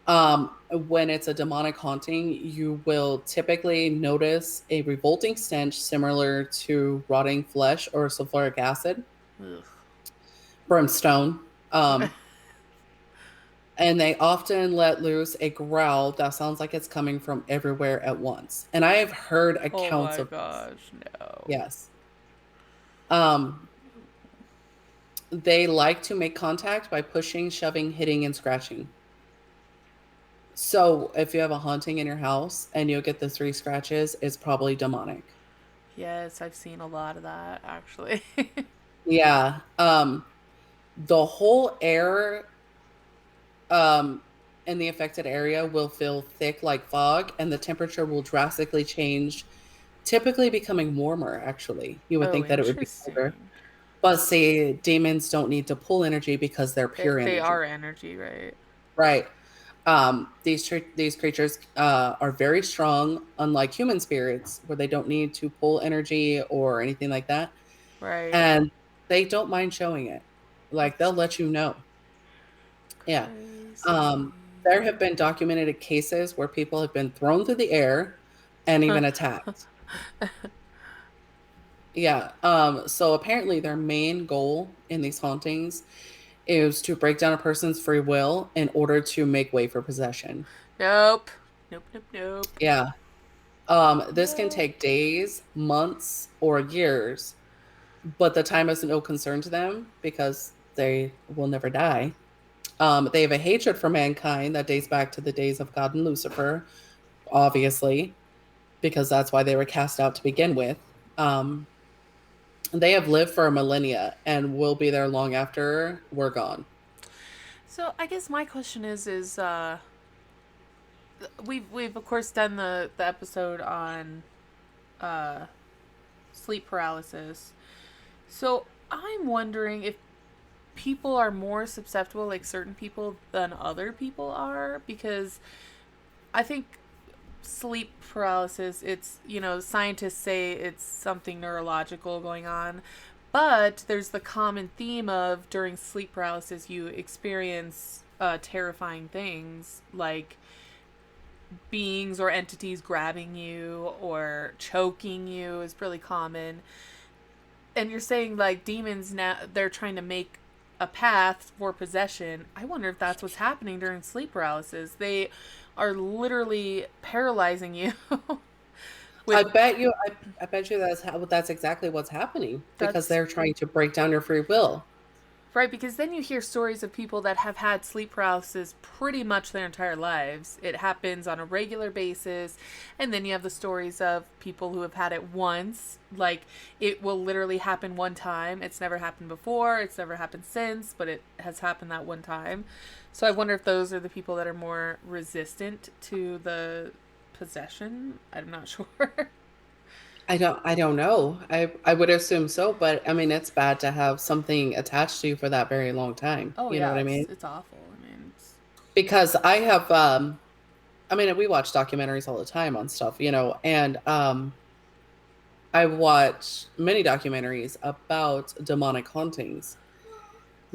When it's a demonic haunting, you will typically notice a revolting stench similar to rotting flesh or sulfuric acid. Ugh. Brimstone. And they often let loose a growl that sounds like it's coming from everywhere at once. And I have heard accounts of this. Oh my gosh, no. Yes. They like to make contact by pushing, shoving, hitting, and scratching. So if you have a haunting in your house and you'll get the 3 scratches, it's probably demonic. Yes, I've seen a lot of that, actually. Yeah. The whole air in the affected area will feel thick like fog, and the temperature will drastically change, typically becoming warmer, actually. You would think that it would be colder. But see, demons don't need to pull energy because they're pure energy. They are energy, right? Right. These creatures are very strong, unlike human spirits, where they don't need to pull energy or anything like that. Right. And they don't mind showing it. Like, they'll let you know. Yeah. There have been documented cases where people have been thrown through the air and even attacked. Yeah. So apparently their main goal in these hauntings is to break down a person's free will in order to make way for possession. Nope. Yeah. This can take days, months, or years, but the time is no concern to them because they will never die. They have a hatred for mankind that dates back to the days of God and Lucifer, obviously, because that's why they were cast out to begin with. They have lived for millennia and will be there long after we're gone. So I guess my question is we've of course done the episode on sleep paralysis. So I'm wondering if people are more susceptible, like certain people, than other people are, because I think sleep paralysis, it's, scientists say it's something neurological going on, but there's the common theme of during sleep paralysis you experience terrifying things like beings or entities grabbing you or choking you is really common. And you're saying like demons now, they're trying to make a path for possession. I wonder if that's what's happening during sleep paralysis. They are literally paralyzing you. I bet you that's exactly what's happening, because they're trying to break down your free will. Right, because then you hear stories of people that have had sleep paralysis pretty much their entire lives. It happens on a regular basis. And then you have the stories of people who have had it once. Like, it will literally happen one time. It's never happened before. It's never happened since, but it has happened that one time. So I wonder if those are the people that are more resistant to the possession. I'm not sure. I don't know. I would assume so, but I mean, it's bad to have something attached to you for that very long time. Oh, you know what I mean? It's awful. Because I have, we watch documentaries all the time on stuff, and I watch many documentaries about demonic hauntings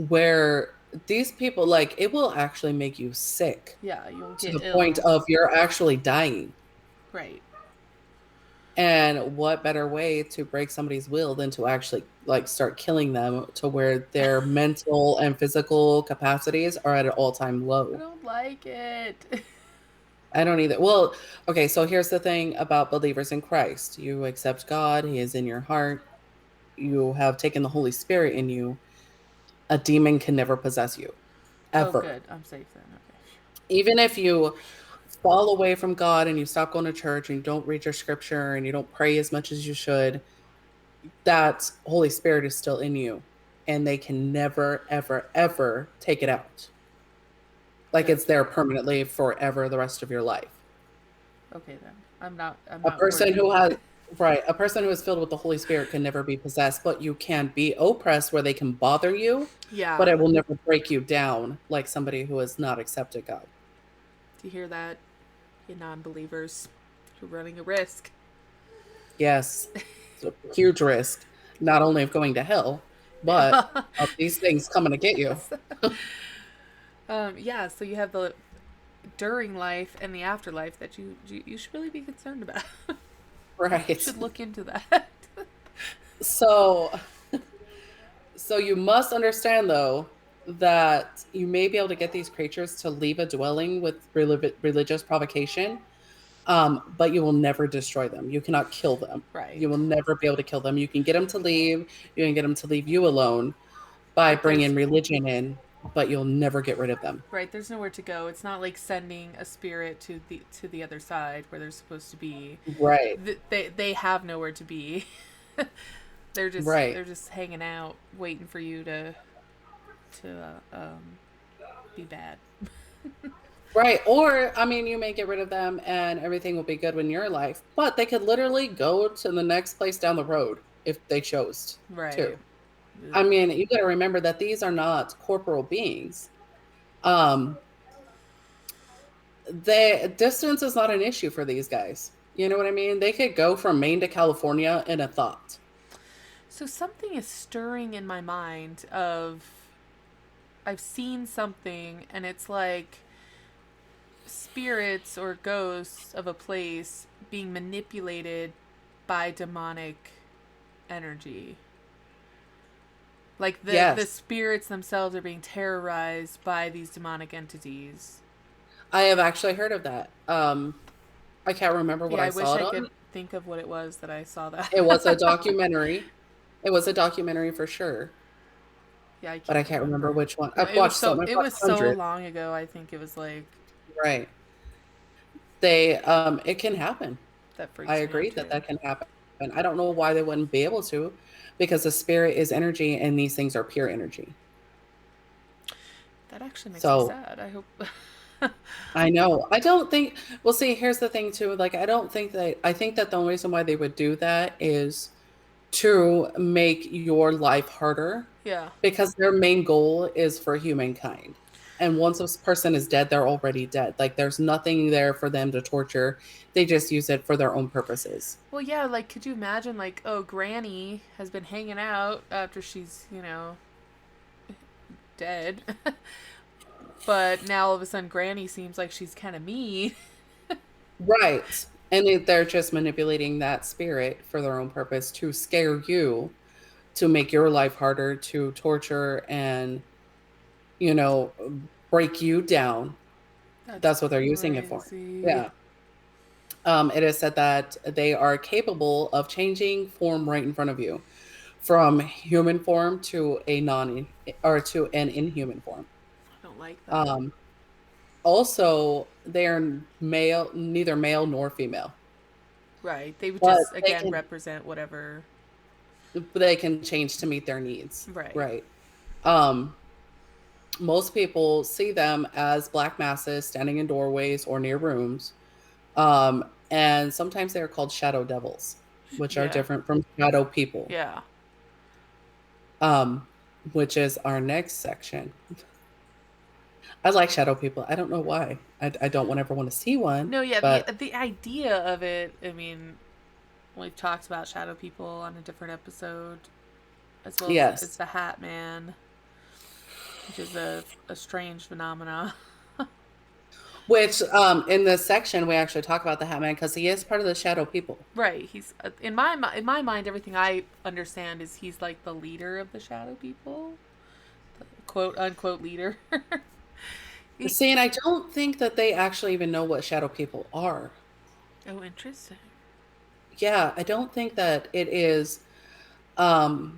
where these people, like, it will actually make you sick. Yeah, you'll To get the ill. point of you're actually dying. Right. And what better way to break somebody's will than to actually like start killing them to where their mental and physical capacities are at an all-time I low. don't like it. I don't either. Well, okay, so here's the thing about believers in Christ. You accept God, He is in your heart. You have taken the Holy Spirit in you. A demon can never possess you. Oh, Ever. good. I'm safe then. Okay. Even if you fall away from God and you stop going to church and you don't read your scripture and you don't pray as much as you should, that Holy Spirit is still in you. And they can never, ever, ever take it out. Like it's there permanently forever the rest of your life. Okay then. I'm not A person worried. who has a person who is filled with the Holy Spirit can never be possessed, but you can be oppressed where they can bother you. Yeah. But it will never break you down like somebody who has not accepted God. Do you hear that? You non-believers, you're running a risk. Yes. It's a huge risk, not only of going to hell, but of these things coming to get you. Yeah, so you have the during life and the afterlife that you should really be concerned about. Right. You should look into that. So you must understand, though, that you may be able to get these creatures to leave a dwelling with religious provocation, but you will never destroy them. You cannot kill them. Right. You will never be able to kill them. You can get them to leave. You can get them to leave you alone by bringing religion in, but you'll never get rid of them. Right. There's nowhere to go. It's not like sending a spirit to the other side where they're supposed to be. Right. They have nowhere to be. They're just hanging out, waiting for you to be bad. Right. Or, I mean, you may get rid of them and everything will be good in your life, but they could literally go to the next place down the road if they chose to. I mean, you got to remember that these are not corporal beings. The distance is not an issue for these guys. You know what I mean? They could go from Maine to California in a thought. So something is stirring in my mind of I've seen something and it's like spirits or ghosts of a place being manipulated by demonic energy. Like the spirits themselves are being terrorized by these demonic entities. I have actually heard of that. I can't remember what I saw it on. I wish I could think of what it was that I saw that. It was a documentary. It was a documentary for sure. Yeah, but I can't remember which one. I've it watched it was so long ago. I think it was like right. They it can happen. That freaks I me agree out that too. that can happen. And I don't know why they wouldn't be able to, because the spirit is energy and these things are pure energy. That actually makes me sad. I hope. I know. I don't think. Well, see, here's the thing too. Like, I think that the only reason why they would do that is to make your life harder. Yeah. Because their main goal is for humankind. And once this person is dead, they're already dead. Like, there's nothing there for them to torture. They just use it for their own purposes. Well, yeah, like, could you imagine, like, oh, Granny has been hanging out after she's, dead. But now all of a sudden Granny seems like she's kind of mean. Right. And they're just manipulating that spirit for their own purpose to scare you, to make your life harder, to torture and, break you down. That's what they're using it for. Yeah. It is said that they are capable of changing form right in front of you, from human form to an inhuman form. I don't like that. Also, they are neither male nor female. Right. They would just represent whatever. They can change to meet their needs. Right. Right. Most people see them as black masses standing in doorways or near rooms. And sometimes they are called shadow devils, which are different from shadow people. Yeah. Which is our next section. I like shadow people. I don't know why. I don't ever want to see one. No, yeah, but the idea of it, I mean, we've talked about shadow people on a different episode, as well as the Hat Man. which is a strange phenomena. Which, in this section, we actually talk about the Hat Man because he is part of the Shadow People. Right. He's in my mind. Everything I understand is he's like the leader of the Shadow People, the quote unquote leader. See, and I don't think that they actually even know what Shadow People are. Oh, interesting. Yeah, I don't think that it is a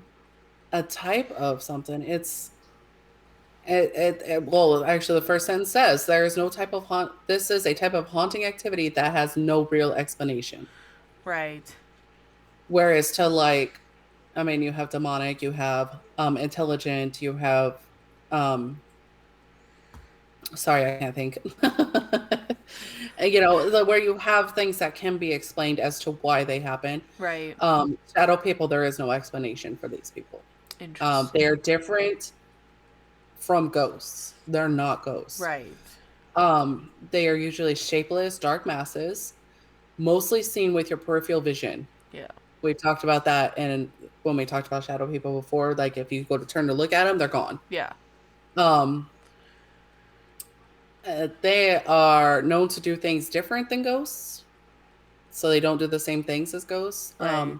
type of something. Well, actually, the first sentence says there is no type of this is a type of haunting activity that has no real explanation. Right. Whereas to I mean, you have demonic, you have intelligent, you have sorry, I can't think. Where you have things that can be explained as to why they happen. Right. Shadow people, there is no explanation for these people. Interesting. They are different from ghosts. They're not ghosts. Right. They are usually shapeless, dark masses, mostly seen with your peripheral vision. Yeah. We've talked about that, and when we talked about shadow people before, like if you go to turn to look at them, they're gone. Yeah. They are known to do things different than ghosts, so they don't do the same things as ghosts. Right.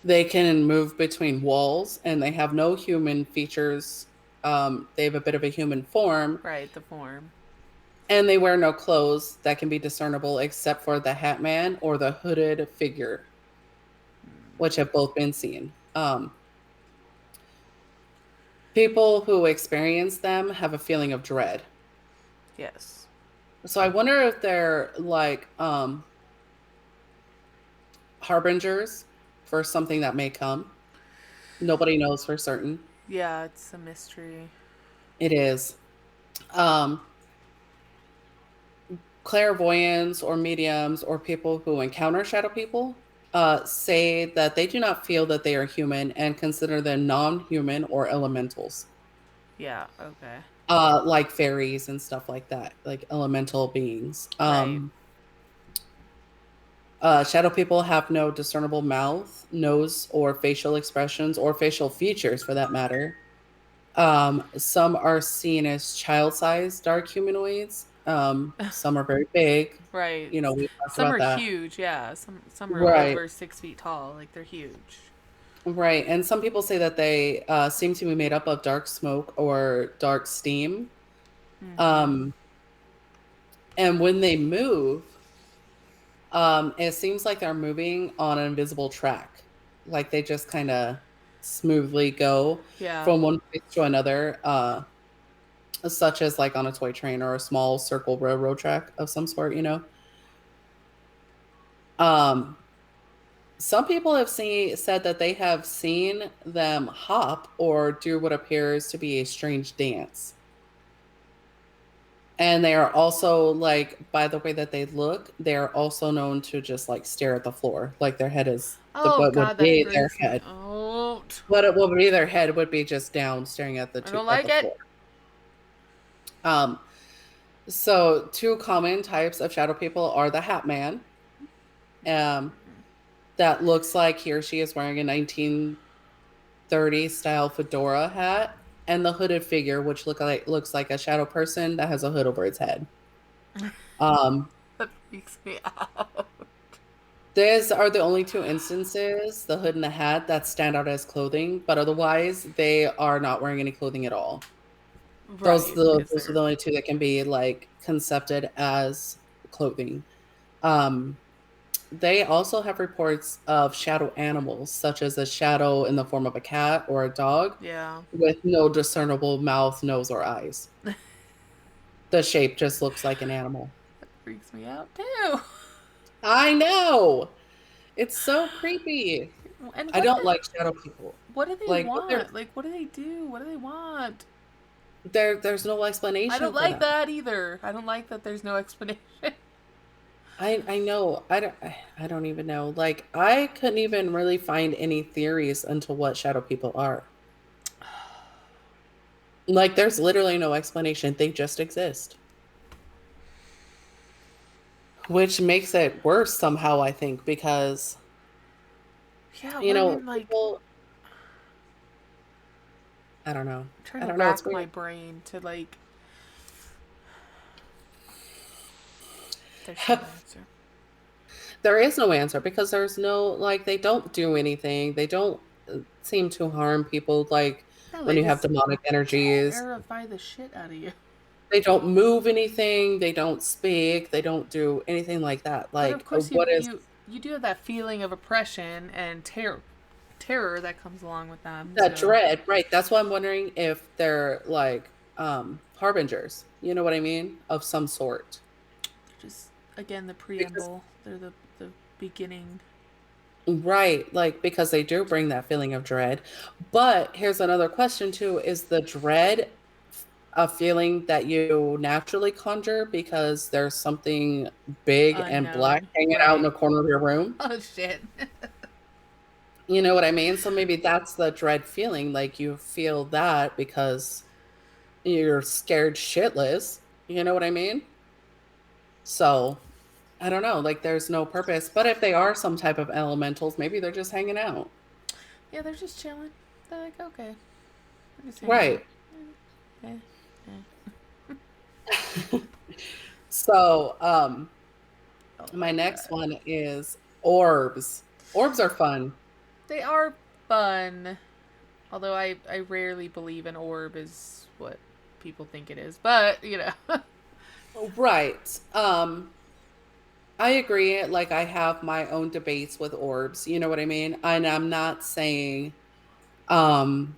They can move between walls, and they have no human features. They have a bit of a human form. Right, the form. And they wear no clothes that can be discernible except for the Hat Man or the hooded figure, which have both been seen. People who experience them have a feeling of dread. Yes. So I wonder if they're like harbingers for something that may come. Nobody knows for certain. Yeah, it's a mystery. It is. Clairvoyants or mediums or people who encounter shadow people say that they do not feel that they are human and consider them non-human or elementals. Yeah, okay. Like fairies and stuff like that, like elemental beings. Right. Shadow people have no discernible mouth, nose, or facial expressions, or facial features for that matter. Some are seen as child-sized dark humanoids. Some are very big. Right. We talked some about are that. huge, yeah. Some are Right. over 6 feet tall. Like, they're huge. Right. And some people say that they seem to be made up of dark smoke or dark steam. Mm-hmm. And when they move, it seems like they're moving on an invisible track. Like they just kind of smoothly go from one place to another, such as like on a toy train or a small circle railroad track of some sort, Some people have said that they have seen them hop or do what appears to be a strange dance. And they are also, like, by the way that they look, they are also known to just like stare at the floor. Like their head is what would be their head. What it would be their head would be just down staring at the I don't like it. Floor. So two common types of shadow people are the Hat Man. That looks like he or she is wearing a 1930s style fedora hat, and the hooded figure, which looks like a shadow person that has a hood over its head. That freaks me out. These are the only two instances, the hood and the hat, that stand out as clothing, but otherwise they are not wearing any clothing at all. Right, those are the only two that can be like concepted as clothing. They also have reports of shadow animals, such as a shadow in the form of a cat or a dog, with no discernible mouth, nose, or eyes. The shape just looks like an animal. That freaks me out too. I know. It's so creepy. And I don't like shadow people. What do they want? Like, what do they do? What do they want? There's no explanation. I don't like that either. I don't like that there's no explanation. I know. I don't even know. Like, I couldn't even really find any theories into what shadow people are. Like, there's literally no explanation. They just exist. Which makes it worse somehow, I think, because people, I don't know. I'm trying I to don't know. It's rack my weird. brain to like. There's no answer. There is no answer because there's no, like, they don't do anything. They don't seem to harm people, like, No, when they you have just demonic energies. terrify the shit out of you. They don't move anything. They don't speak. They don't do anything like that. But of Like, course, what is you do have that feeling of oppression and terror that comes along with them. that So dread? Right. That's why I'm wondering if they're like harbingers. You know what I mean? Of some sort. just again the Because preamble. They're the beginning. right, like because they do bring that feeling of dread. But here's another question too: is the dread a feeling that you naturally conjure because there's something big and black Unknown, hanging out in right? the corner of your room? Oh shit. You know what I mean? So maybe that's the dread feeling. Like you feel that because you're scared shitless. You know what I mean? So I don't know. Like there's no purpose. But if they are some type of elementals, maybe they're just hanging out. Yeah, they're just chilling. They're like, okay, I'm just hanging out. Right. Okay. So Oh my my next god. one is orbs. Orbs are fun. They are fun. Although I rarely believe an orb is what people think it is. But, you know. Right. I agree. Like I have my own debates with orbs. You know what I mean? And I'm not saying um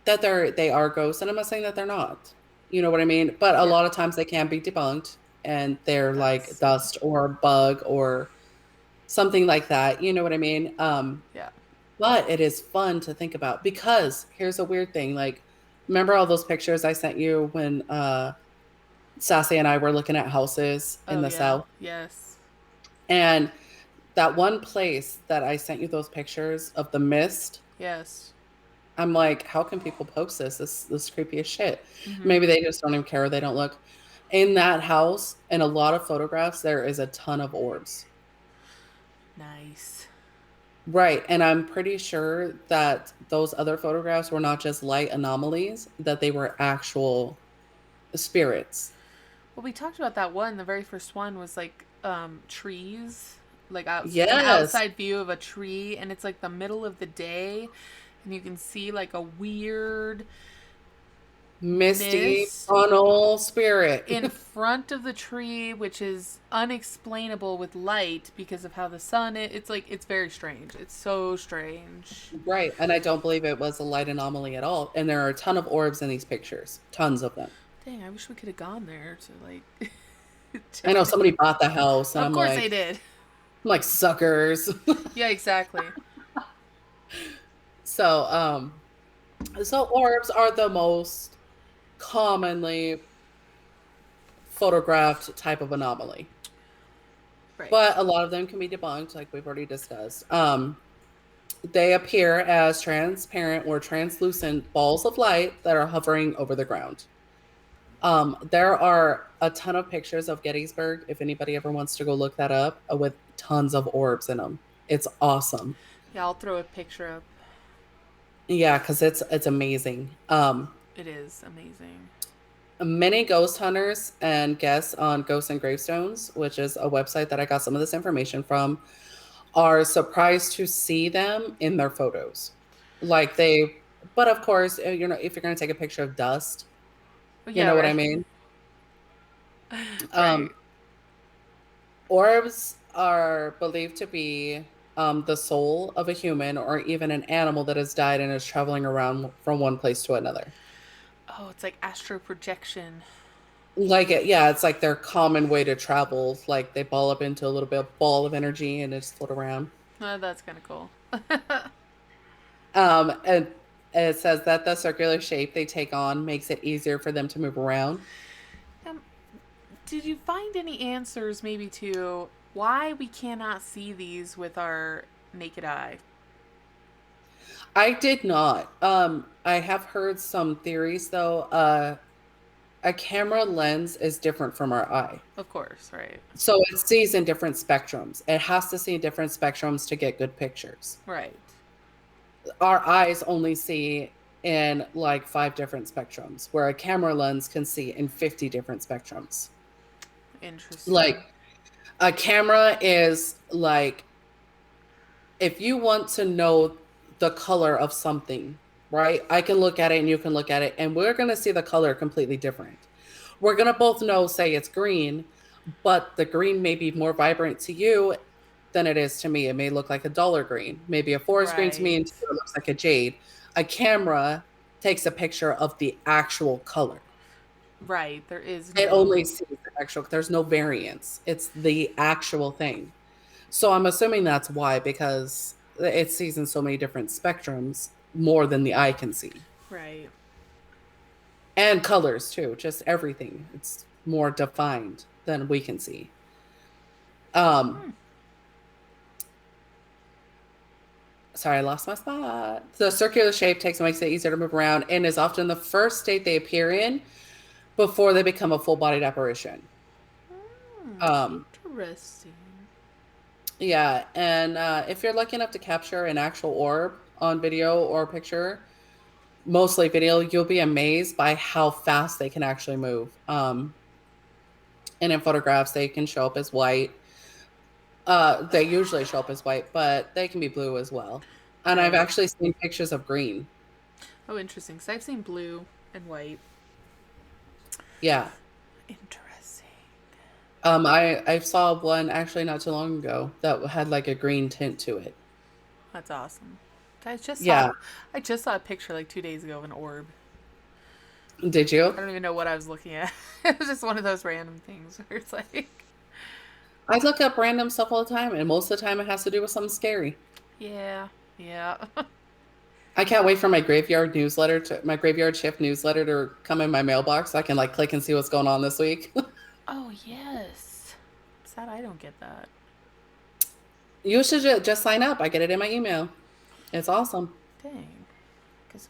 that they are ghosts, and I'm not saying that they're not. You know what I mean? But a Yeah. lot of times they can be debunked and they're like That's dust or a bug or something like that. You know what I mean? yeah. But it is fun to think about because here's a weird thing. Like, remember all those pictures I sent you when Sassy and I were looking at houses in Oh the yeah. South? Yes. And that one place that I sent you those pictures of the mist, Yes. I'm like, how can people post this? This creepy as shit. Mm-hmm. Maybe they just don't even care. They don't look. In that house, in a lot of photographs, there is a ton of orbs. Nice. Right. And I'm pretty sure that those other photographs were not just light anomalies, that they were actual spirits. Well, we talked about that one. The very first one was like trees, like an Yes. outside view of a tree, and it's like the middle of the day, and you can see like a weird Misty mist tunnel spirit. in front of the tree, which is unexplainable with light because of how the sun is. It's like it's very strange. It's so strange. Right. And I don't believe it was a light anomaly at all. And there are a ton of orbs in these pictures. Tons of them. Dang, I wish we could have gone there to like I know check somebody bought the house and Of course they did. I'm like suckers. Yeah, exactly. So so orbs are the most commonly photographed type of anomaly. Right. But a lot of them can be debunked, like we've already discussed. They appear as transparent or translucent balls of light that are hovering over the ground. There are a ton of pictures of Gettysburg, if anybody ever wants to go look that up, with tons of orbs in them. It's awesome. Yeah, I'll throw a picture up. Yeah, because it's amazing. It is amazing. Many ghost hunters and guests on Ghosts and Gravestones, which is a website that I got some of this information from, are surprised to see them in their photos. Like but of course, if you're going to take a picture of dust, you Yeah, know what I right. mean? Right. Orbs are believed to be the soul of a human or even an animal that has died and is traveling around from one place to another. Oh, it's like astral projection. Like it, yeah, it's like their common way to travel. Like they ball up into a little bit of ball of energy and just float around. Oh, that's kind of cool. And it says that the circular shape they take on makes it easier for them to move around. Um, did you find any answers maybe to why we cannot see these with our naked eye? I did not. I have heard some theories though. A camera lens is different from our eye. Of course, right. So it sees in different spectrums. It has to see in different spectrums to get good pictures. Right. Our eyes only see in like 5 different spectrums, where a camera lens can see in 50 different spectrums. Interesting. Like a camera is like, if you want to know the color of something, right? I can look at it and you can look at it, and we're going to see the color completely different. We're going to both know, say it's green, but the green may be more vibrant to you than it is to me. It may look like a duller green, maybe a forest green to me, and to you it looks like a jade. A camera takes a picture of the actual color. Right. There is It only sees the actual, there's no variance. It's the actual thing. So I'm assuming that's why, because it sees in so many different spectrums more than the eye can see. Right. And colors too, just everything. It's more defined than we can see. Sorry, I lost my spot. The circular shape makes it easier to move around and is often the first state they appear in before they become a full-bodied apparition. Interesting. Yeah, and if you're lucky enough to capture an actual orb on video or picture, mostly video, you'll be amazed by how fast they can actually move. And in photographs, they can show up as white. They usually show up as white, but they can be blue as well. And I've actually seen pictures of green. Oh, interesting. Because I've seen blue and white. Yeah. Interesting. I saw one actually not too long ago that had like a green tint to it. That's awesome. I just saw a picture like 2 days ago of an orb. Did you? I don't even know what I was looking at. It was just one of those random things where it's like, I look up random stuff all the time, and most of the time it has to do with something scary. Yeah. I can't wait for my graveyard shift newsletter to come in my mailbox so I can like click and see what's going on this week. Oh, yes. Sad I don't get that. You should just sign up. I get it in my email. It's awesome. Dang.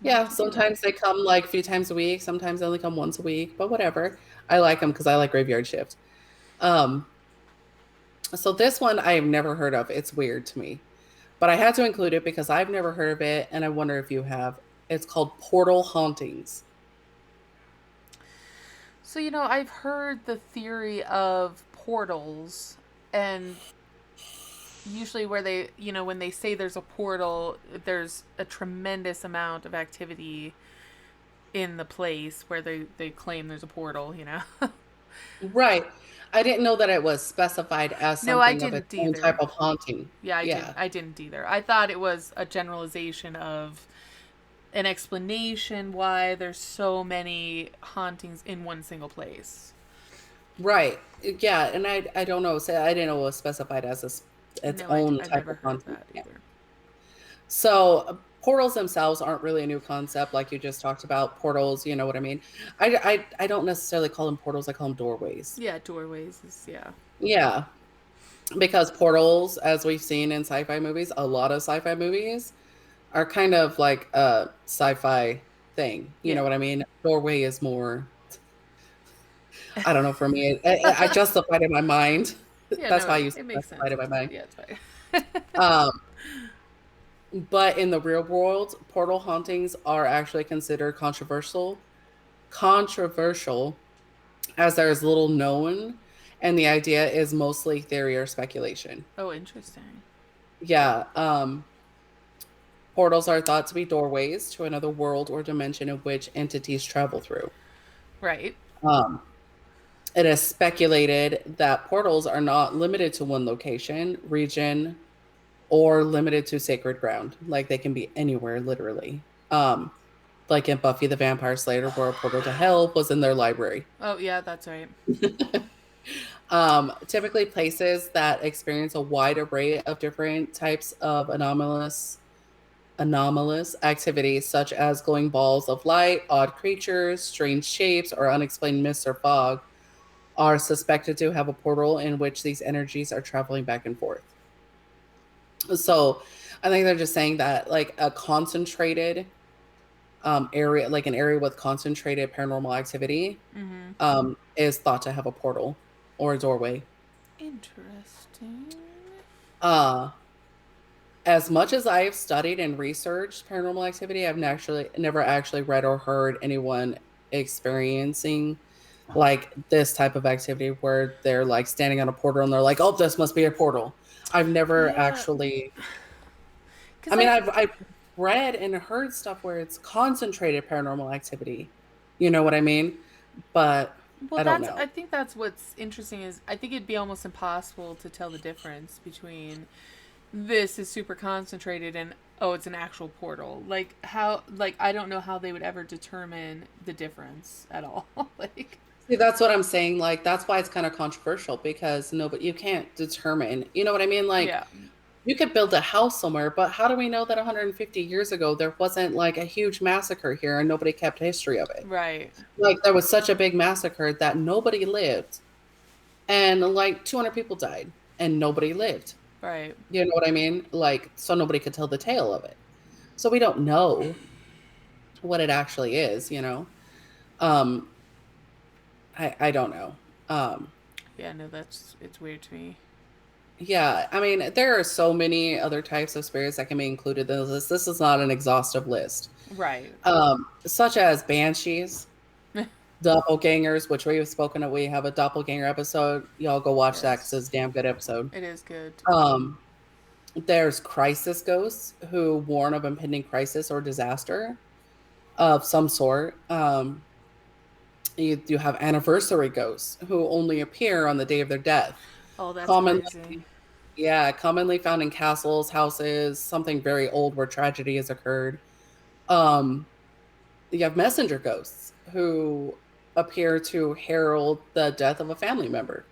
Yeah, sometimes they come like a few times a week. Sometimes they only come once a week, but whatever. I like them because I like graveyard shift. So this one I have never heard of. It's weird to me. But I had to include it because I've never heard of it, and I wonder if you have. It's called portal hauntings. So, I've heard the theory of portals, and usually where they, when they say there's a portal, there's a tremendous amount of activity in the place where they claim there's a portal, Right. I didn't know that it was specified as something of its own type of haunting. Yeah, I didn't either. I thought it was a generalization of an explanation why there's so many hauntings in one single place. Right. Yeah, and I don't know. So I didn't know it was specified as its own type of haunting. So portals themselves aren't really a new concept, like you just talked about. Portals, you know what I mean? I don't necessarily call them portals. I call them doorways. Yeah, doorways is, yeah. Yeah. Because portals, as we've seen in sci-fi movies, a lot of sci-fi movies are kind of like a sci-fi thing. You know what I mean? Doorway is more, I don't know, for me, I justified it in my mind. Yeah, That's how I used to justify it in my mind. Yeah, it's fine. But in the real world, portal hauntings are actually considered controversial as there is little known, and the idea is mostly theory or speculation. Oh, interesting. Yeah. Portals are thought to be doorways to another world or dimension in which entities travel through. Right. It is speculated that portals are not limited to one location, region, or limited to sacred ground. Like they can be anywhere, literally. Like in Buffy the Vampire Slayer, where a portal to hell was in their library. Oh, yeah, that's right. Typically places that experience a wide array of different types of anomalous activities, such as glowing balls of light, odd creatures, strange shapes, or unexplained mists or fog, are suspected to have a portal in which these energies are traveling back and forth. So I think they're just saying that like a concentrated area, like an area with concentrated paranormal activity, is thought to have a portal or a doorway. Interesting. as much as I have studied and researched paranormal activity, I've never actually read or heard anyone experiencing like this type of activity where they're like standing on a portal and they're like, "Oh, this must be a portal." I've never Yeah. actually. 'Cause I mean, I've read and heard stuff where it's concentrated paranormal activity. You know what I mean? But well, I don't know. I think that's what's interesting is I think it'd be almost impossible to tell the difference between this is super concentrated and oh, it's an actual portal. Like how like I don't know how they would ever determine the difference at all. Like See, that's what I'm saying. Like, that's why it's kind of controversial because nobody, you can't determine, you know what I mean? Like, yeah. you could build a house somewhere, but how do we know that 150 years ago there wasn't like a huge massacre here and nobody kept history of it? Right. Like, there was such a big massacre that nobody lived, and like 200 people died, and nobody lived. Right. You know what I mean? Like, so nobody could tell the tale of it. So we don't know what it actually is, you know? Um, I don't know. Um, Yeah, no, it's weird to me. Yeah, I mean, there are so many other types of spirits that can be included in this. This is not an exhaustive list. Right. Such as banshees, doppelgangers, which we have spoken of. We have a doppelganger episode. Y'all go watch that because Yes. it's a damn good episode. It is good. There's crisis ghosts who warn of impending crisis or disaster of some sort. You have anniversary ghosts who only appear on the day of their death. Oh, that's Commonly, crazy. yeah, commonly found in castles, houses, something very old where tragedy has occurred. Um, you have messenger ghosts who appear to herald the death of a family member.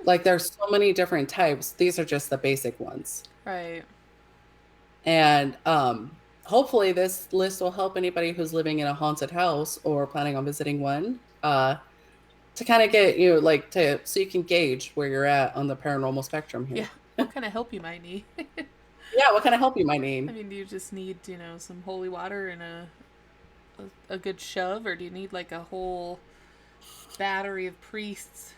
Like, there's so many different types. These are just the basic ones. Right. And hopefully this list will help anybody who's living in a haunted house or planning on visiting one to kind of get you like to so you can gauge where you're at on the paranormal spectrum here. Yeah. What kind of help you might need? Yeah, what kind of help you might need? I mean, do you just need, some holy water and a good shove, or do you need like a whole battery of priests?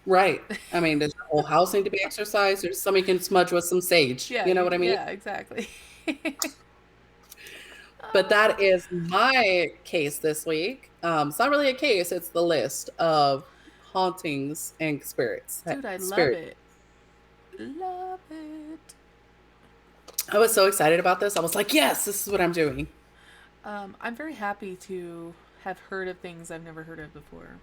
Right. I mean, does the whole house need to be exercised, or somebody can smudge with some sage? Yeah, You know what I mean? Yeah, exactly. But that is my case this week. It's not really a case; it's the list of hauntings and spirits. Dude, I love Spirit. it. Love it. I was so excited about this. I was like, "Yes, this is what I'm doing." I'm very happy to have heard of things I've never heard of before.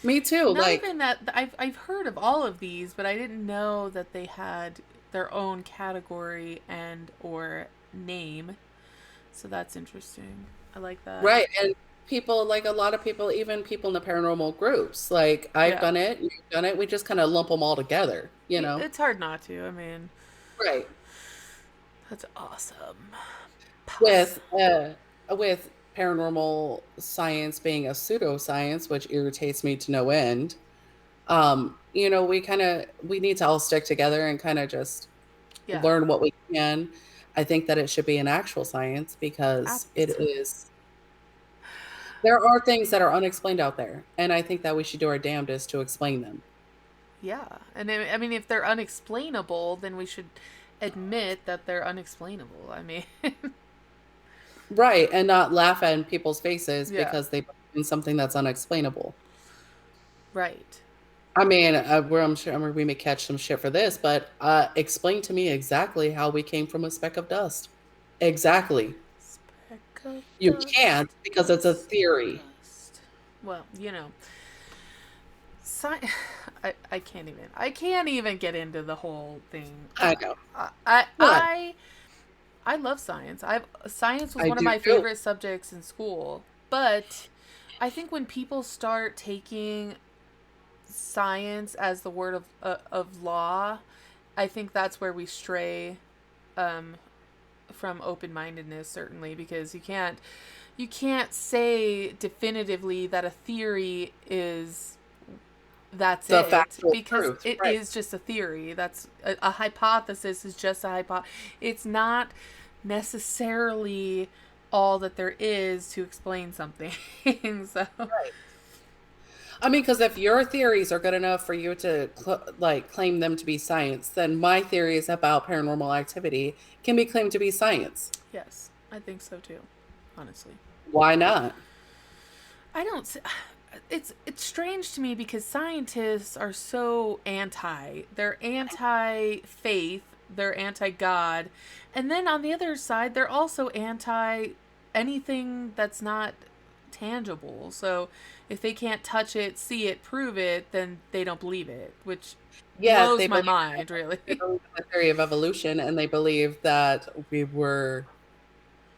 Me too. Not Like, even that I've heard of all of these, but I didn't know that they had their own category and or name. So that's interesting. I like that. right. And people, like a lot of people, even people in the paranormal groups, like I've Yeah. done it, you've done it. We just kind of lump them all together, you know? It's hard not to. I mean, Right. that's awesome. With paranormal science being a pseudoscience, which irritates me to no end. We need to all stick together and kind of just Yeah. learn what we can. I think that it should be an actual science because it Absolutely. is. There are things that are unexplained out there, and I think that we should do our damnedest to explain them. Yeah. And I mean, if they're unexplainable, then we should admit that they're unexplainable. I mean, Right, and not laugh at in people's faces yeah. because they believe in something that's unexplainable. Right. I mean, I'm sure we may catch some shit for this, but explain to me exactly how we came from a speck of dust. Exactly. Speck of You dust, can't because it's a theory. dust. Well, sci- I can't even get into the whole thing. I know. What? I love science. Science was I one of do my too. favorite subjects in school, but I think when people start taking science as the word of law, I think that's where we stray from open-mindedness, certainly, because you can't say definitively that a theory is that's The it, factual because truth. it Right. is just a theory. That's a hypothesis is just a hypo. It's not necessarily all that there is to explain something. So Right. I mean, because if your theories are good enough for you to claim them to be science, then my theories about paranormal activity can be claimed to be science. Yes, I think so too, honestly. Why not? I don't. It's strange to me because scientists are so anti. They're anti-faith. They're anti-God, and then on the other side, they're also anti anything that's not tangible. So if they can't touch it, see it, prove it, then they don't believe it, which blows my mind, really. They believe in the theory of evolution, and they believe that we were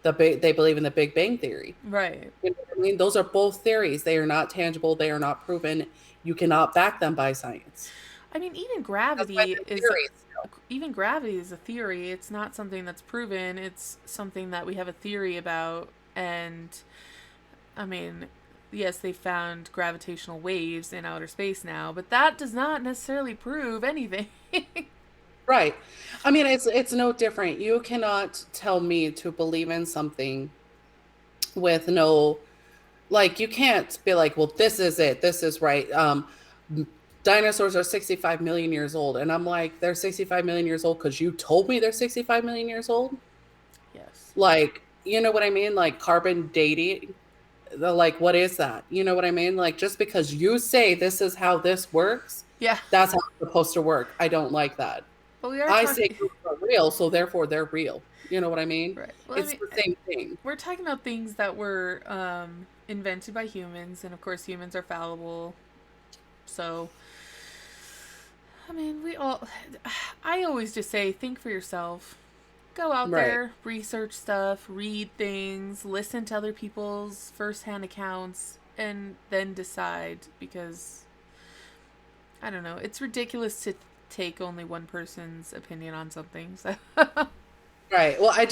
they believe in the Big Bang Theory. Right. You know what I mean? Those are both theories. They are not tangible. They are not proven. You cannot back them by science. I mean, even gravity is a theory. It's not something that's proven. It's something that we have a theory about. And I mean, yes, they found gravitational waves in outer space now, but that does not necessarily prove anything. Right. I mean, it's no different. You cannot tell me to believe in something with no, like, you can't be like, well, this is it. This is right. Dinosaurs are 65 million years old. And I'm like, they're 65 million years old because you told me they're 65 million years old? Yes. Like, you know what I mean? Like carbon dating. Like, what is that? You know what I mean? Like, just because you say this is how this works, yeah, that's how it's supposed to work. I don't like that. Well, I say they're real, so therefore they're real. You know what I mean? Right. Well, it's the same thing. We're talking about things that were invented by humans, and of course humans are fallible. So, I mean, I always just say, think for yourself. Go out there, research stuff, read things, listen to other people's firsthand accounts, and then decide, because, I don't know, it's ridiculous to take only one person's opinion on something. So. Right. Well, I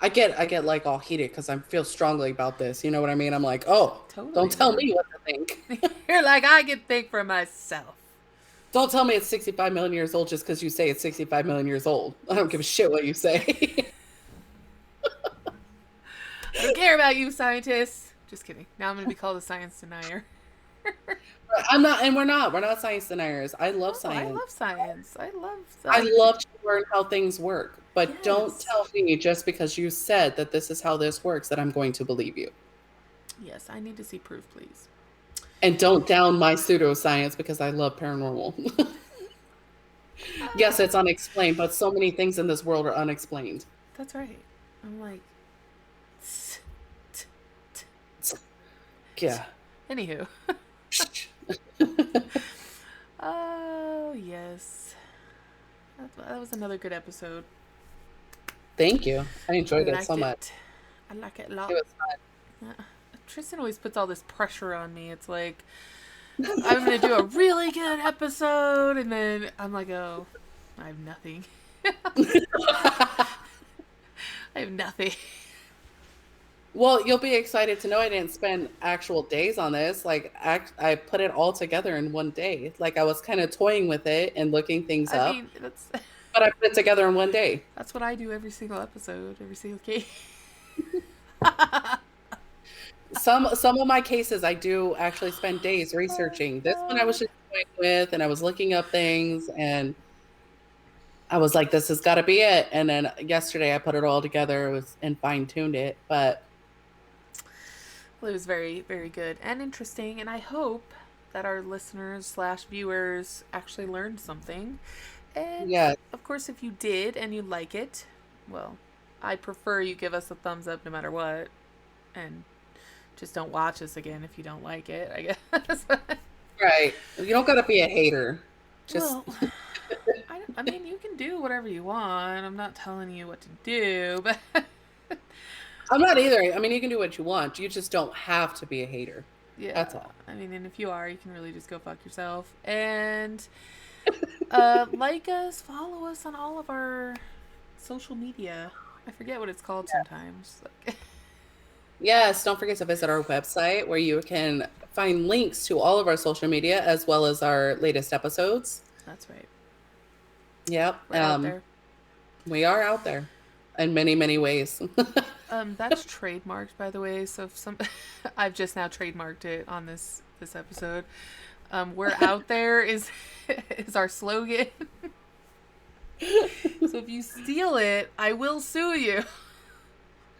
get like all heated because I feel strongly about this. You know what I mean? I'm like, oh, totally, don't tell me what to think. You're like, I can think for myself. Don't tell me it's 65 million years old just because you say it's 65 million years old. I don't give a shit what you say. I don't care about you, scientists. Just kidding. Now I'm going to be called a science denier. I'm not, and we're not science deniers. I love science. I love science. I love to learn how things work, but don't tell me just because you said that this is how this works that I'm going to believe you. Yes, I need to see proof, please. And don't down my pseudoscience because I love paranormal. Yes, it's unexplained, but so many things in this world are unexplained. That's right. I'm like, yeah. Anywho. Oh, yes. That was another good episode. Thank you. I enjoyed it so much. I like it a lot. It was fun. Tristan always puts all this pressure on me. It's like, I'm going to do a really good episode, and then I'm like, oh, I have nothing. I have nothing. Well, you'll be excited to know I didn't spend actual days on this. Like, I put it all together in one day. Like, I was kind of toying with it and looking things up. I mean, but I put it together in one day. That's what I do every single episode, every single case. Some of my cases, I do actually spend days researching. This one I was just toying with, and I was looking up things, and I was like, this has got to be it. And then yesterday I put it all together and fine-tuned it, but well, it was very, very good and interesting, and I hope that our listeners/viewers actually learned something. And of course, if you did and you like it, well, I prefer you give us a thumbs up no matter what, and just don't watch us again if you don't like it, I guess. Right. You don't gotta be a hater. Just well, I mean, you can do whatever you want. I'm not telling you what to do, but I'm not either. I mean, you can do what you want. You just don't have to be a hater. Yeah. That's all. I mean, and if you are, you can really just go fuck yourself. And like us, follow us on all of our social media. I forget what it's called sometimes. Yes, don't forget to visit our website where you can find links to all of our social media as well as our latest episodes. That's right. Yep. We're out there. We are out there in many, many ways. That's trademarked, by the way. So if I've just now trademarked it on this episode. We're out there is our slogan. So if you steal it, I will sue you.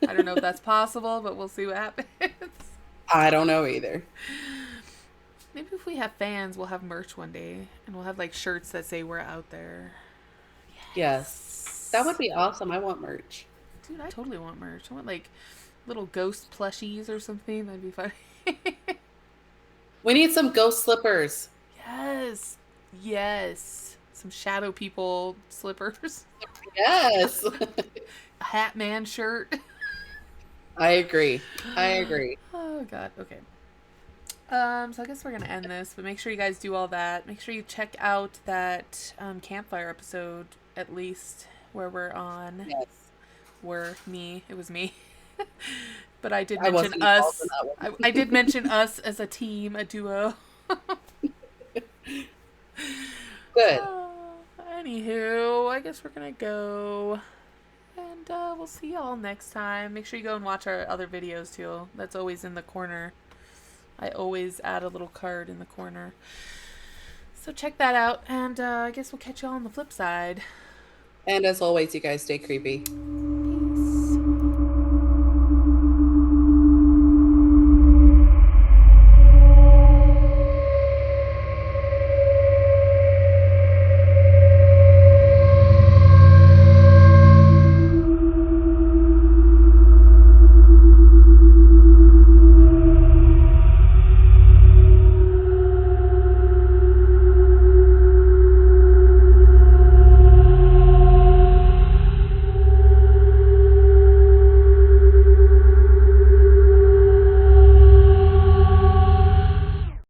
I don't know if that's possible, but we'll see what happens. I don't know either. Maybe if we have fans, we'll have merch one day, and we'll have like shirts that say we're out there. Yes. That would be awesome. I want merch. Dude, I totally want merch. I want like little ghost plushies or something. That'd be funny. We need some ghost slippers. Yes. Yes. Some shadow people slippers. Yes. A Hat Man shirt. I agree. Oh, God. Okay. So I guess we're going to end this, but make sure you guys do all that. Make sure you check out that campfire episode, at least, where we're on. Yes. It was me. But I did mention us. I did mention us as a team, a duo. Good. Anywho, I guess we're going to go. And we'll see y'all next time. Make sure you go and watch our other videos, too. That's always in the corner. I always add a little card in the corner. So check that out. And I guess we'll catch y'all on the flip side. And as always, you guys stay creepy.